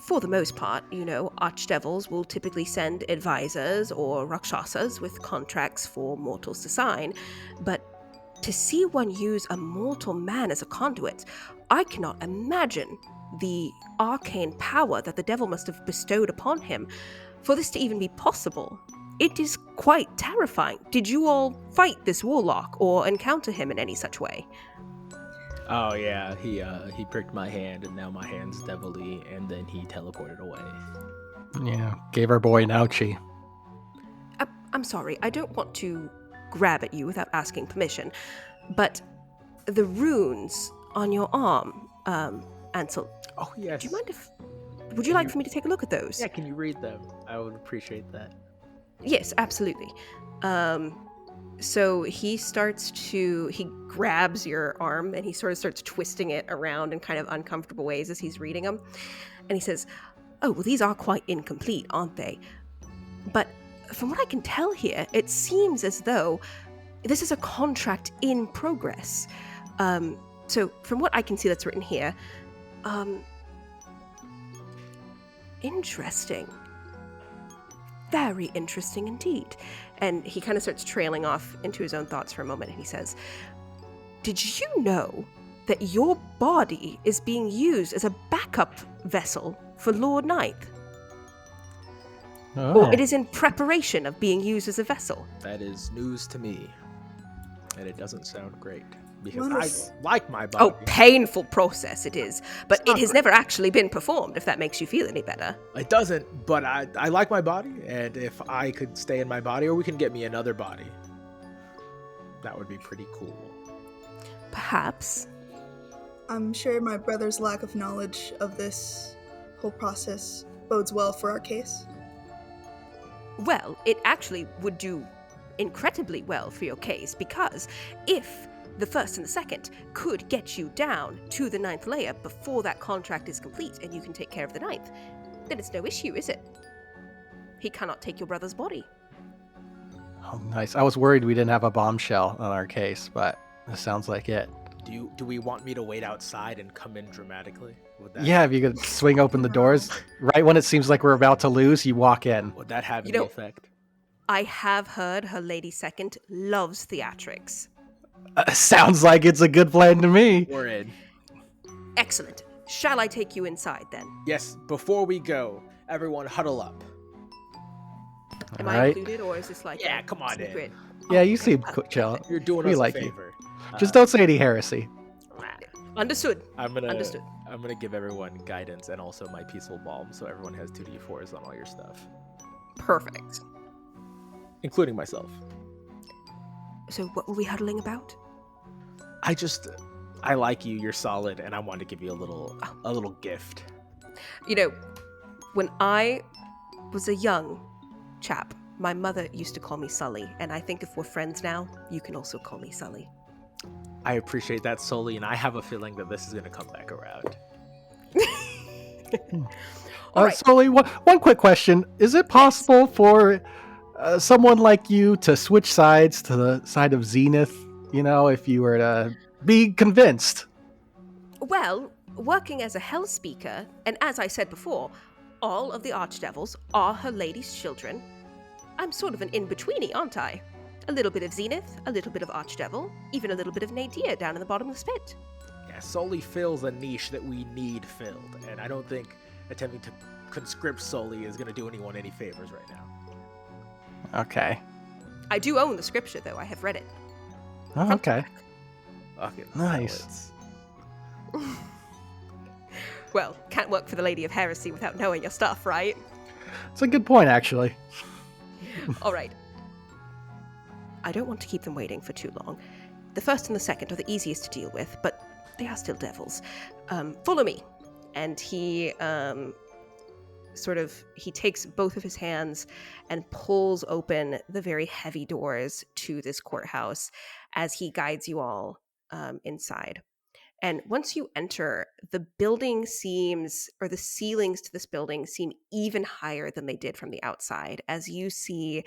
for the most part, archdevils will typically send advisors or rakshasas with contracts for mortals to sign, but to see one use a mortal man as a conduit, I cannot imagine the arcane power that the devil must have bestowed upon him for this to even be possible. It is quite terrifying. Did you all fight this warlock or encounter him in any such way? Oh yeah, he pricked my hand, and now my hand's devilly, and then he teleported away. Yeah, gave our boy an ouchie. I'm sorry, I don't want to grab at you without asking permission, but the runes on your arm, Ansel. Oh yes. Do you mind would you like for me to take a look at those? Yeah, can you read them? I would appreciate that. Yes, absolutely. So he grabs your arm and he sort of starts twisting it around in kind of uncomfortable ways as he's reading them. And he says, "Oh, well, these are quite incomplete, aren't they? But from what I can tell here, it seems as though this is a contract in progress. So from what I can see that's written here, interesting. Very interesting indeed." And he kind of starts trailing off into his own thoughts for a moment, and he says, "Did you know that your body is being used as a backup vessel for Lord Ninth? Oh. Or it is in preparation of being used as a vessel?" That is news to me, and it doesn't sound great because Wonderful. I like my body. Oh, painful process it is, but It's it not has great. never actually been performed, if that makes you feel any better. It doesn't, but I like my body, and if I could stay in my body, or we can get me another body, that would be pretty cool. Perhaps. I'm sure my brother's lack of knowledge of this whole process bodes well for our case. Well, it actually would do incredibly well for your case, because if the first and the second could get you down to the ninth layer before that contract is complete and you can take care of the ninth, then it's no issue, is it? He cannot take your brother's body. Oh, nice. I was worried we didn't have a bombshell on our case, but this sounds like it. Do we want me to wait outside and come in dramatically? Yeah, if you could swing open the doors, right when it seems like we're about to lose, you walk in. Would that have You any know- effect? I have heard her lady second loves theatrics. Sounds like it's a good plan to me. We're in. Excellent. Shall I take you inside then? Yes, before we go, everyone huddle up. Am All I right. included, or is this like Yeah, a come on in. secret? Yeah, you seem chill. You're doing We us like a you. favor. Just don't say any heresy. Understood. Understood. Understood. I'm gonna give everyone guidance and also my peaceful balm, so everyone has 2d4s on all your stuff, Perfect. including myself. So what were we huddling about? I like you. You're solid, and I wanted to give you a little gift. You know, when I was a young chap, my mother used to call me Sully, and I think if we're friends now, you can also call me Sully. I appreciate that solely, and I have a feeling that this is gonna come back around. All right. Sully, one quick question. Is it possible for someone like you to switch sides to the side of Zenith, if you were to be convinced? Well, working as a hell speaker, and as I said before, all of the archdevils are her lady's children. I'm sort of an in-betweenie, aren't I? A little bit of Zenith, a little bit of archdevil, even a little bit of Nadir down in the bottom of the spit. Yeah, Sully fills a niche that we need filled, and I don't think attempting to conscript Sully is gonna do anyone any favors right now. Okay. I do own the scripture, though. I have read it. Oh, Front to okay. back. Okay, Nice. so Well, can't work for the Lady of Heresy without knowing your stuff, right? It's a good point, actually. All right. I don't want to keep them waiting for too long. The first and the second are the easiest to deal with, but they are still devils. Follow me. And he he takes both of his hands and pulls open the very heavy doors to this courthouse as he guides you all inside. And once you enter, the building the ceilings to this building seem even higher than they did from the outside, as you see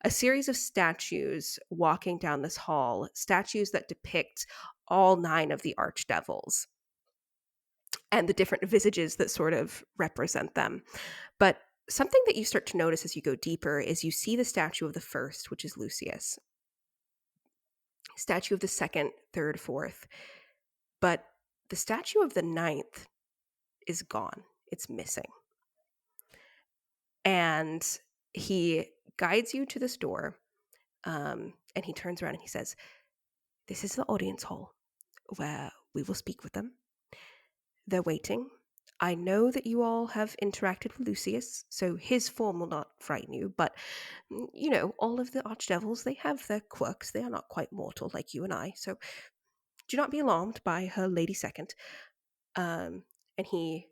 a series of statues walking down this hall, statues that depict all 9 of the archdevils and the different visages that sort of represent them. But something that you start to notice as you go deeper is you see the statue of the first, which is Lucius, statue of the second, third, fourth. But the statue of the 9th is gone. It's missing. And he guides you to this door, and he turns around and he says, "This is the audience hall where we will speak with them. They're waiting. I know that you all have interacted with Lucius, so his form will not frighten you, but, you know, all of the archdevils, they have their quirks. They are not quite mortal like you and I, so do not be alarmed by her lady second." And he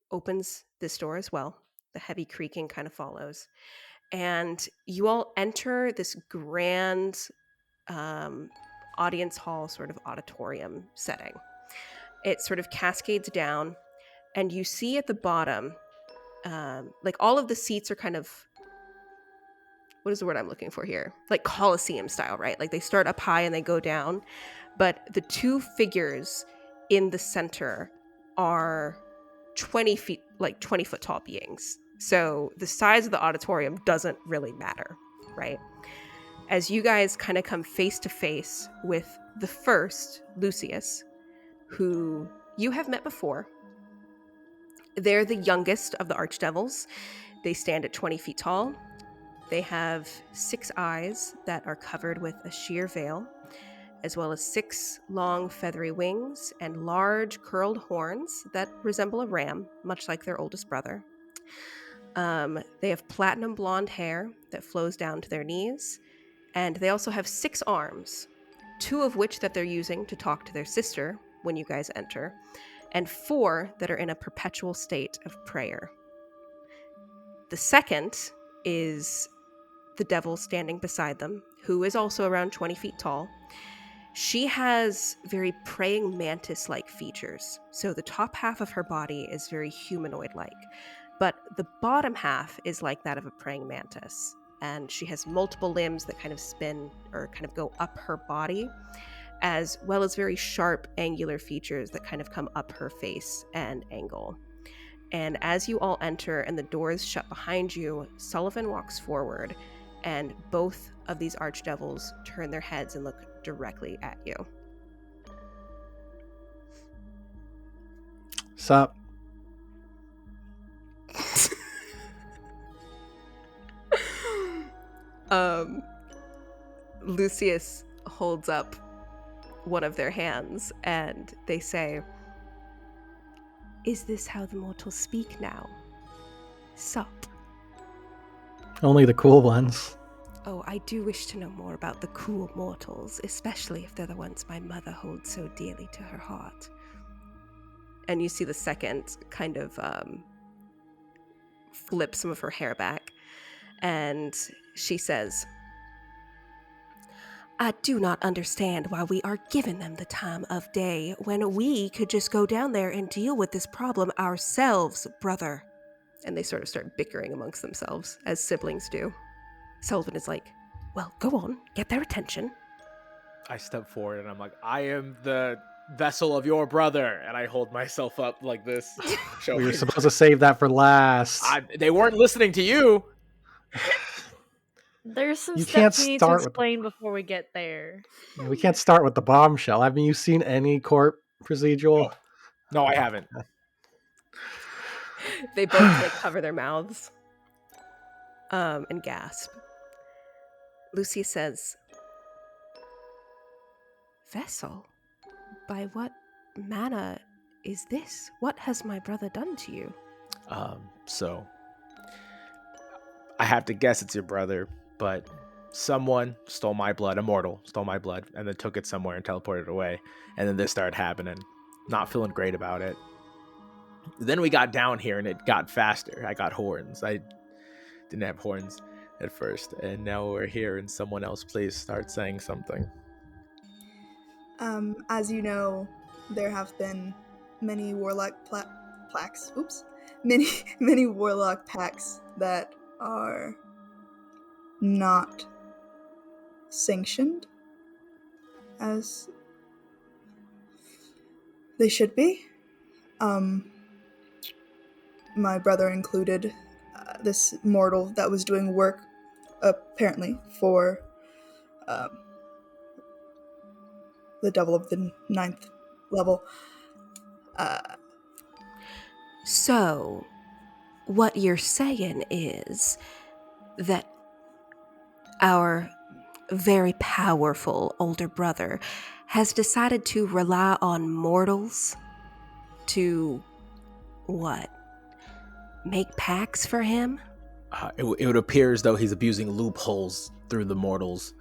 opens this door as well. The heavy creaking kind of follows. And you all enter this grand audience hall sort of auditorium setting. It sort of cascades down, and you see at the bottom, like all of the seats are kind of, what is the word I'm looking for here? Like Colosseum style, right? Like they start up high and they go down. But the 2 figures in the center are 20 foot tall beings. So the size of the auditorium doesn't really matter, right? As you guys kind of come face to face with the first, Lucius, who you have met before. They're the youngest of the archdevils. They stand at 20 feet tall. They have 6 eyes that are covered with a sheer veil, as well as 6 long feathery wings and large curled horns that resemble a ram, much like their oldest brother. They have platinum blonde hair that flows down to their knees, and they also have 6 arms, 2 of which that they're using to talk to their sister when you guys enter, and 4 that are in a perpetual state of prayer. The second is the devil standing beside them, who is also around 20 feet tall. She has very praying mantis-like features. So the top half of her body is very humanoid-like, but the bottom half is like that of a praying mantis. And she has multiple limbs that kind of spin or kind of go up her body, as well as very sharp, angular features that kind of come up her face and angle. And as you all enter and the doors shut behind you, Sullivan walks forward, and both of these archdevils turn their heads and look directly at you. Sup? Lucius holds up one of their hands, and they say, "Is this how the mortals speak now? Sup?" Only the cool ones. Oh, I do wish to know more about the cool mortals, especially if they're the ones my mother holds so dearly to her heart. And you see the second kind of flip some of her hair back, and she says, "I do not understand why we are giving them the time of day when we could just go down there and deal with this problem ourselves, brother." And they sort of start bickering amongst themselves, as siblings do. Sullivan is like, "Well, go on, get their attention." I step forward and I'm like, "I am the vessel of your brother," and I hold myself up like this. We were supposed to save that for last. They weren't listening to you. There's some You steps can't we need to start with the- explain before we get there. We can't start with the bombshell. Haven't you seen any court procedural? No, I haven't. They both like cover their mouths and gasp. Lucy says, "Vessel? By what manner is this? What has my brother done to you? So I have to guess it's your brother, but someone stole my blood, a mortal stole my blood, and then took it somewhere and teleported it away. And then this started happening. Not feeling great about it. Then we got down here and it got faster. I got horns. I didn't have horns at first, and now we're here and someone else please start saying something. As you know, there have been many warlock plaques. Oops. Many warlock pacts that are not sanctioned as they should be. My brother included this mortal that was doing work, apparently, for the devil of the 9th level. So, what you're saying is that our very powerful older brother has decided to rely on mortals to, what, make pacts for him? It would appear as though he's abusing loopholes through the mortals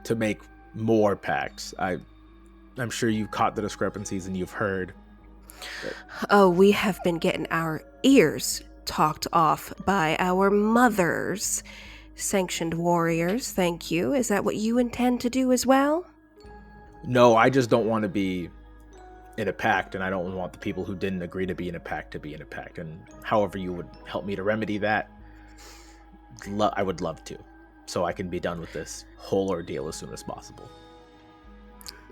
to make more pacts. I'm sure you've caught the discrepancies and you've heard. Oh, we have been getting our ears talked off by our mothers. Sanctioned warriors, thank you. Is that what you intend to do as well? No, I just don't want to be in a pact, and I don't want the people who didn't agree to be in a pact to be in a pact. And however you would help me to remedy that, I would love to, so I can be done with this whole ordeal as soon as possible.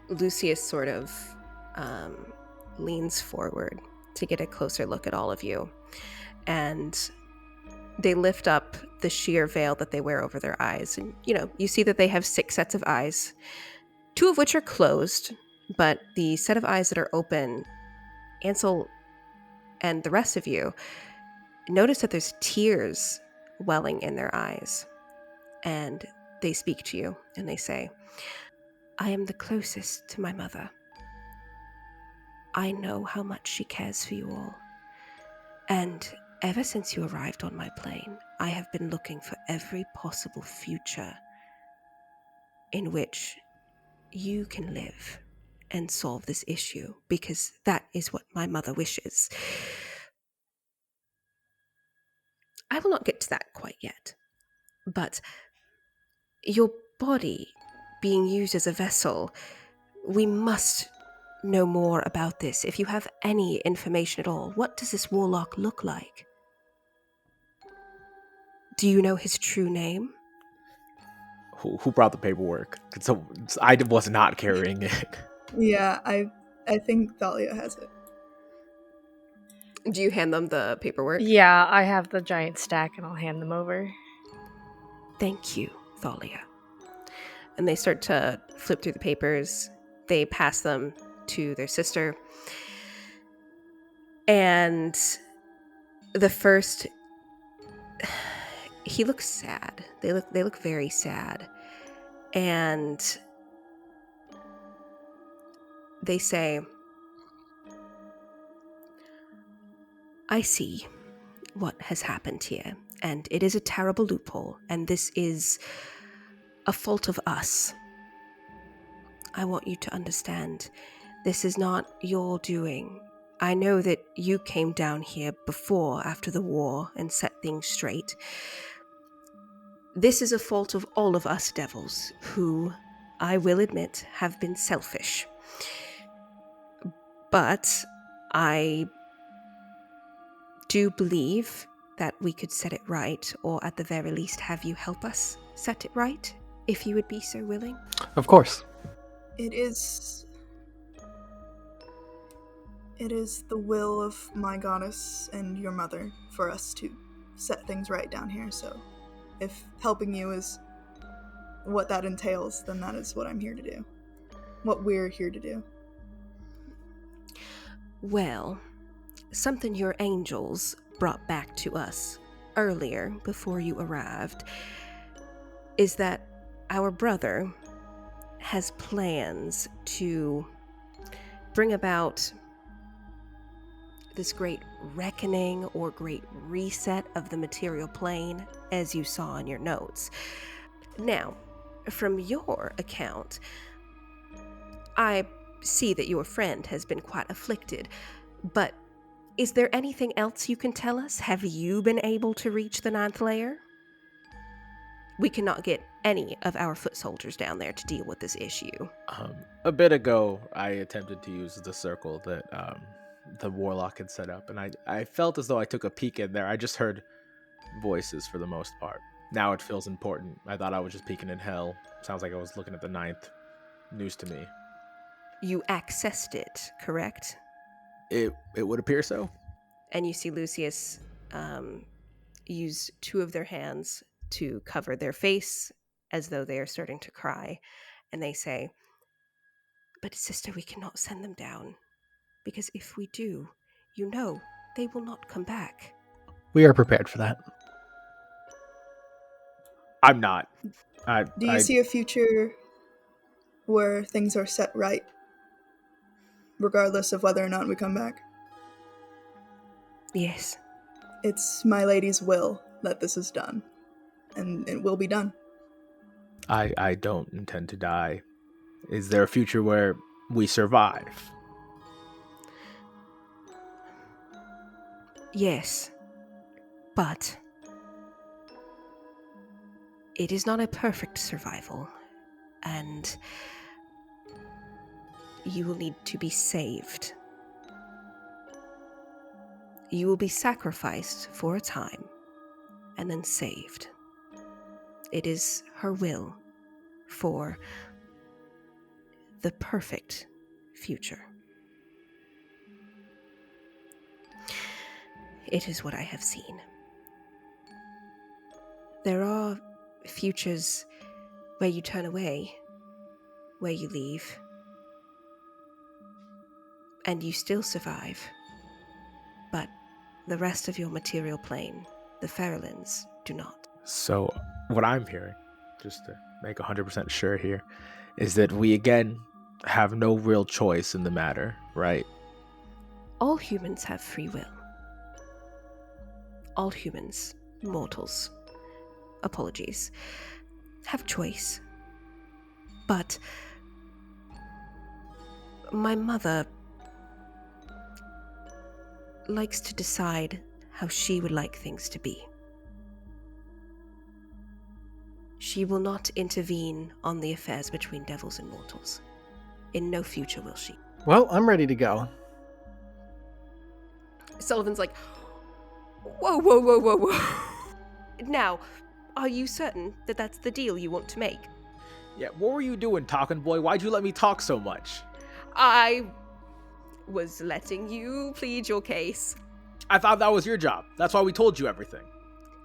Lucius sort of leans forward to get a closer look at all of you, and they lift up the sheer veil that they wear over their eyes, and you see that they have 6 sets of eyes, 2 of which are closed, but the set of eyes that are open, Ansel and the rest of you notice that there's tears welling in their eyes, and they speak to you and they say, I am the closest to my mother. I know how much she cares for you all. And ever since you arrived on my plane, I have been looking for every possible future in which you can live and solve this issue, because that is what my mother wishes. I will not get to that quite yet, but your body being used as a vessel, we must know more about this. If you have any information at all, what does this warlock look like? Do you know his true name? Who brought the paperwork? So I was not carrying it. Yeah, I think Thalia has it. Do you hand them the paperwork? Yeah, I have the giant stack and I'll hand them over. Thank you, Thalia. And they start to flip through the papers. They pass them to their sister. And the first, he looks sad. They look very sad. And they say, I see what has happened here, and it is a terrible loophole, and this is a fault of us. I want you to understand, this is not your doing. I know that you came down here before, after the war, and set things straight. This is a fault of all of us devils, who, I will admit, have been selfish. But I do believe that we could set it right, or at the very least have you help us set it right, if you would be so willing. Of course. It is the will of my goddess and your mother for us to set things right down here, so if helping you is what that entails, then that is what I'm here to do. What we're here to do. Well, something your angels brought back to us earlier, before you arrived, is that our brother has plans to bring about this great reckoning or great reset of the material plane, as you saw in your notes. Now, from your account, I see that your friend has been quite afflicted, but is there anything else you can tell us? Have you been able to reach the 9th layer? We cannot get any of our foot soldiers down there to deal with this issue. A bit ago, I attempted to use the circle that the warlock had set up, and I felt as though I took a peek in there. I just heard voices for the most part. Now it feels important. I thought I was just peeking in hell. Sounds like I was looking at the 9th. News to me. You accessed it, correct? It would appear so. And you see Lucius use 2 of their hands to cover their face as though they are starting to cry. And they say, "But sister, we cannot send them down. Because if we do, you know, they will not come back." We are prepared for that. I'm not. Do you see a future where things are set right, regardless of whether or not we come back? Yes. It's my lady's will that this is done, and it will be done. I don't intend to die. Is there a future where we survive? Yes. But it is not a perfect survival, and you will need to be saved. You will be sacrificed for a time, and then saved. It is her will for the perfect future. It is what I have seen. There are futures where you turn away, where you leave, and you still survive. But the rest of your material plane, the Feraelands, do not. So, what I'm hearing, just to make 100% sure here, is that we again have no real choice in the matter, right? All humans have free will. All humans, mortals, apologies, have choice. But my mother likes to decide how she would like things to be. She will not intervene on the affairs between devils and mortals. In no future will she. Well, I'm ready to go. Sullivan's like, whoa. Now, are you certain that that's the deal you want to make? Yeah, what were you doing, talking boy? Why'd you let me talk so much? I was letting you plead your case. I thought that was your job. That's why we told you everything.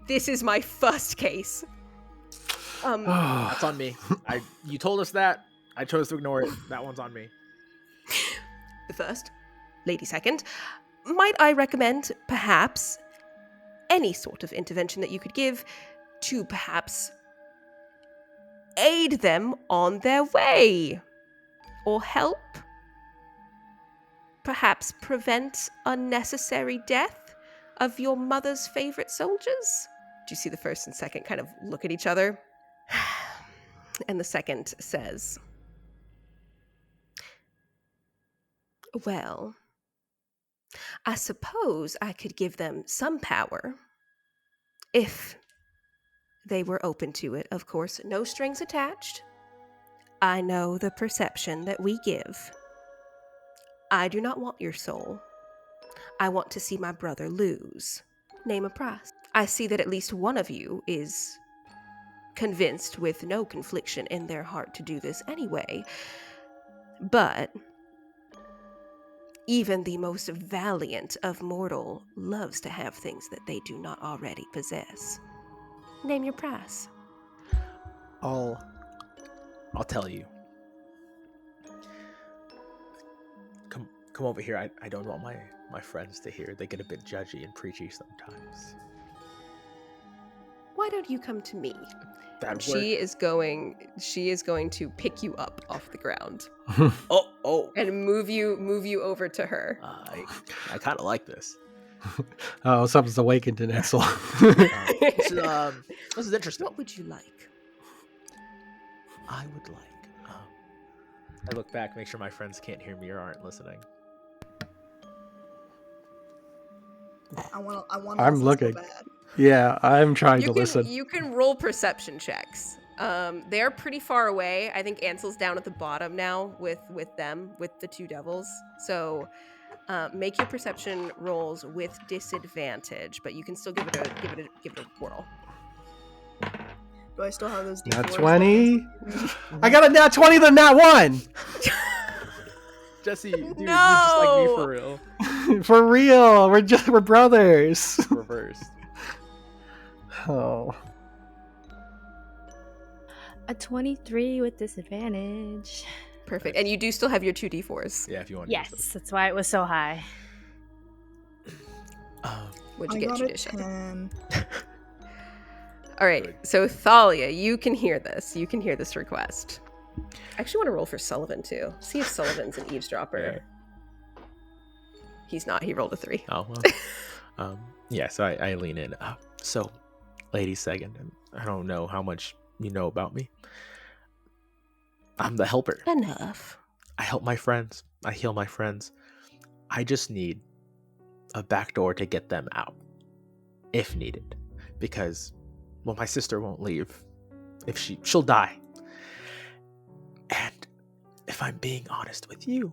This is my first case. That's on me. You told us that. I chose to ignore it. That one's on me. The first, lady second. Might I recommend, perhaps, any sort of intervention that you could give to perhaps aid them on their way? Or help? Perhaps prevent unnecessary death of your mother's favorite soldiers? Do you see the first and second kind of look at each other? And the second says, "Well, I suppose I could give them some power if they were open to it. Of course, no strings attached. I know the perception that we give. I do not want your soul. I want to see my brother lose. Name a price. I see that at least one of you is convinced with no confliction in their heart to do this anyway. But even the most valiant of mortal loves to have things that they do not already possess. Name your price." I'll tell you. Come over here. I don't want my friends to hear. They get a bit judgy and preachy sometimes. Why don't you come to me? She is going to pick you up off the ground Oh. and move you over to her. I kind of like this. Oh, something's awakened in Ansel. This is interesting. What would you like? I would like. I look back, make sure my friends can't hear me or aren't listening. I'm looking. So bad. Yeah, I'm trying to listen. You can roll perception checks. They're pretty far away. I think Ansel's down at the bottom now with the two devils. So make your perception rolls with disadvantage, but you can still give it a whirl. Do I still have those D4s? Nat 20? I got a nat 20 than nat 1! Jesse, dude, you're just like me for real. For real! We're brothers! Reversed. Oh. A 23 with disadvantage. Perfect. And you do still have your 2 D4s. Yeah, if you want. Yes, that's why it was so high. What'd you get, Judicia? 10. All right. So Thalia, you can hear this. You can hear this request. I actually want to roll for Sullivan too. See if Sullivan's an eavesdropper. Yeah. He's not. He rolled a 3. Oh well. Yeah. So I lean in. So, Lady Sagan, I don't know how much you know about me. I'm the helper. Enough. I help my friends. I heal my friends. I just need a back door to get them out, if needed, because, well, my sister won't leave. If she'll die. And if I'm being honest with you,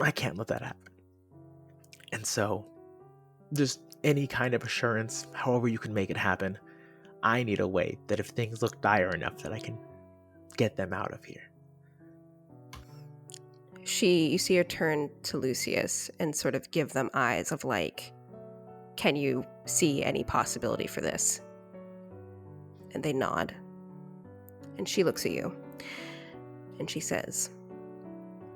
I can't let that happen. And so, just any kind of assurance, however you can make it happen, I need a way that if things look dire enough that I can get them out of here. You see her turn to Lucius and sort of give them eyes of like, can you see any possibility for this? And they nod. And she looks at you. And she says,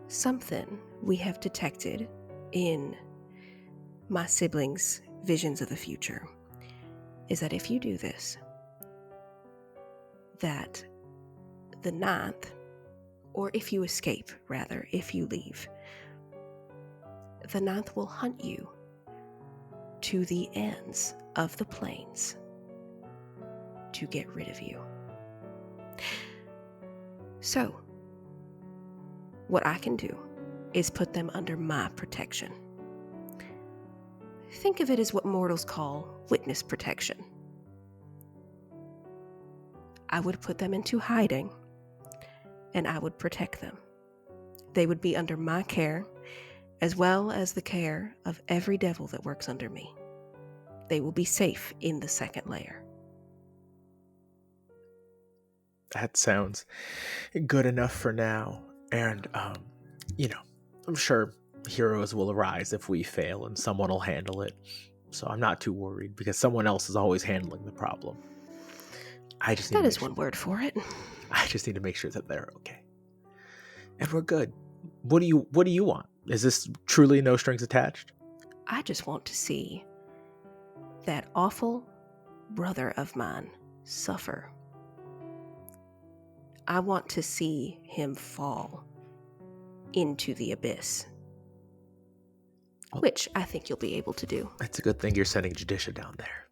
something we have detected in my siblings' visions of the future is that if you do this, that the 9th, or if you escape, rather, if you leave, the 9th will hunt you to the ends of the plains to get rid of you. So, what I can do is put them under my protection. Think of it as what mortals call witness protection. I would put them into hiding, and I would protect them. They would be under my care, as well as the care of every devil that works under me. They will be safe in the 2nd layer. That sounds good enough for now. And, I'm sure heroes will arise if we fail and someone will handle it. So I'm not too worried because someone else is always handling the problem. That is one word for it. I just need to make sure that they're okay. And we're good. What do you want? Is this truly no strings attached? I just want to see that awful brother of mine suffer. I want to see him fall into the abyss, which I think you'll be able to do. It's a good thing you're sending Judicia down there.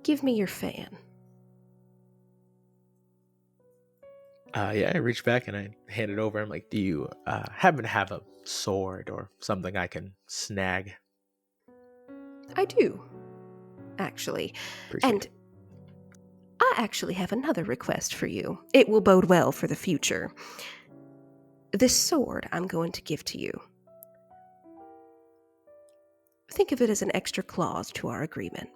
Give me your fan. Yeah, I reach back and I hand it over. I'm like, do you happen to have a sword or something I can snag? I do, actually. And I actually have another request for you. It will bode well for the future. This sword I'm going to give to you. Think of it as an extra clause to our agreement.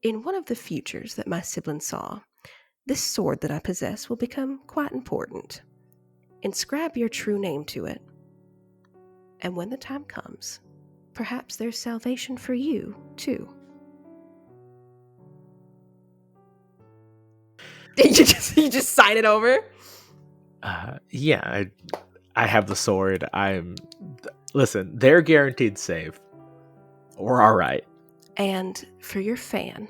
In one of the futures that my siblings saw, this sword that I possess will become quite important. Inscribe your true name to it. And when the time comes, perhaps there's salvation for you, too. You just sign it over? Yeah, I have the sword. Listen, they're guaranteed save. We're all right. And for your fan,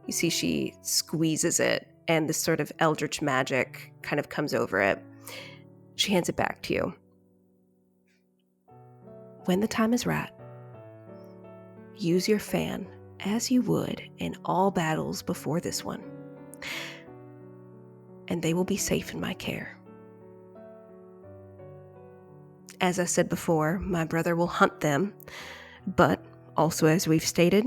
you see she squeezes it, and this sort of eldritch magic kind of comes over it. She hands it back to you. When the time is right, use your fan as you would in all battles before this one, and they will be safe in my care. As I said before, my brother will hunt them, but also, as we've stated,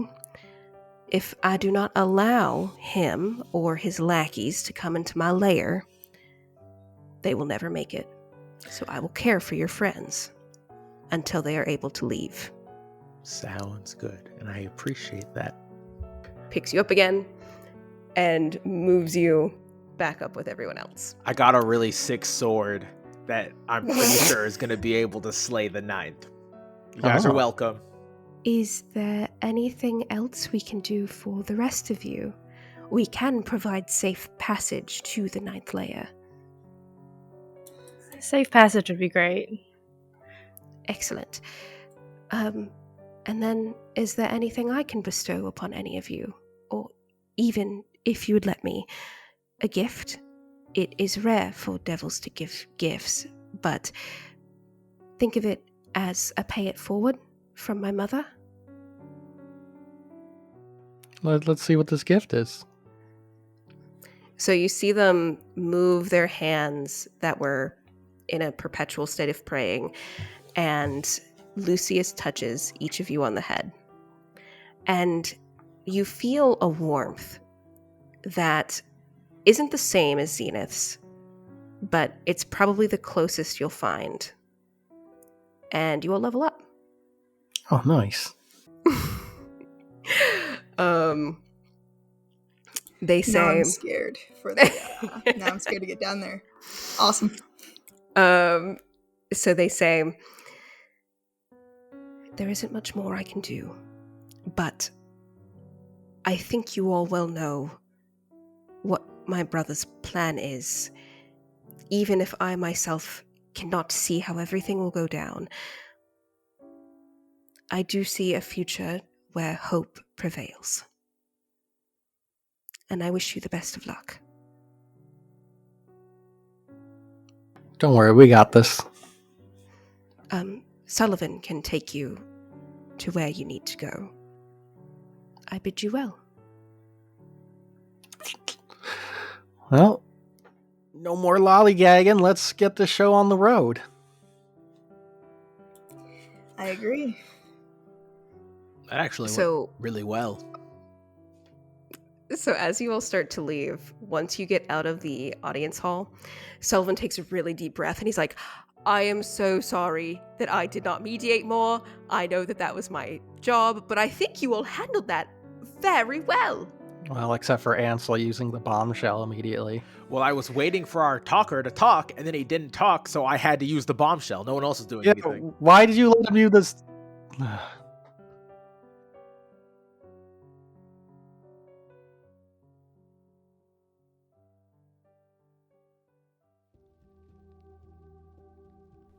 if I do not allow him or his lackeys to come into my lair, they will never make it. So I will care for your friends until they are able to leave. Sounds good, and I appreciate that. Picks you up again and moves you back up with everyone else. I got a really sick sword that I'm pretty sure is going to be able to slay the 9th. You guys are welcome. Is there anything else we can do for the rest of you? We can provide safe passage to the 9th layer. Safe passage would be great. Excellent. And then, is there anything I can bestow upon any of you? Or even, if you would let me, a gift? It is rare for devils to give gifts, but think of it as a pay it forward from my mother. Let's see what this gift is. So you see them move their hands that were in a perpetual state of praying, and Lucius touches each of you on the head. And you feel a warmth that isn't the same as Zenith's, but it's probably the closest you'll find. And you will level up. Oh, nice. They say... Now I'm scared for the... now I'm scared to get down there. Awesome. So they say, there isn't much more I can do, but I think you all well know what my brother's plan is. Even if I myself cannot see how everything will go down, I do see a future where hope prevails. And I wish you the best of luck. Don't worry, we got this. Sullivan can take you to where you need to go. I bid you well. Well, no more lollygagging. Let's get the show on the road. I agree. That actually So- went really well. So as you all start to leave, once you get out of the audience hall, Sullivan takes a really deep breath and he's like, I am so sorry that I did not mediate more. I know that that was my job, but I think you all handled that very well. Well, except for Ansel using the bombshell immediately. Well, I was waiting for our talker to talk, and then he didn't talk, so I had to use the bombshell. No one else is doing anything. Why did you let him use this?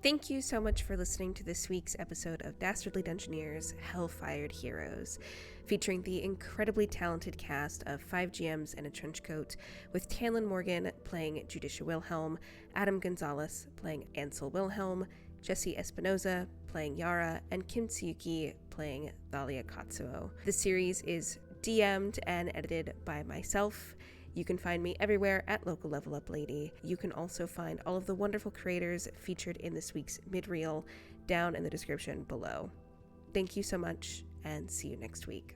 Thank you so much for listening to this week's episode of Dastardly Dungeoneers Hellfired Heroes, featuring the incredibly talented cast of 5 GMs and a trench coat, with Tanlin Morgan playing Judicia Wilhelm, Adam Gonzalez playing Ansel Wilhelm, Jesse Espinoza playing Yara, and Kim Tsuyuki playing Thalia Katsuo. The series is DM'd and edited by myself. You can find me everywhere at Local Level Up Lady. You can also find all of the wonderful creators featured in this week's mid-reel down in the description below. Thank you so much, and see you next week.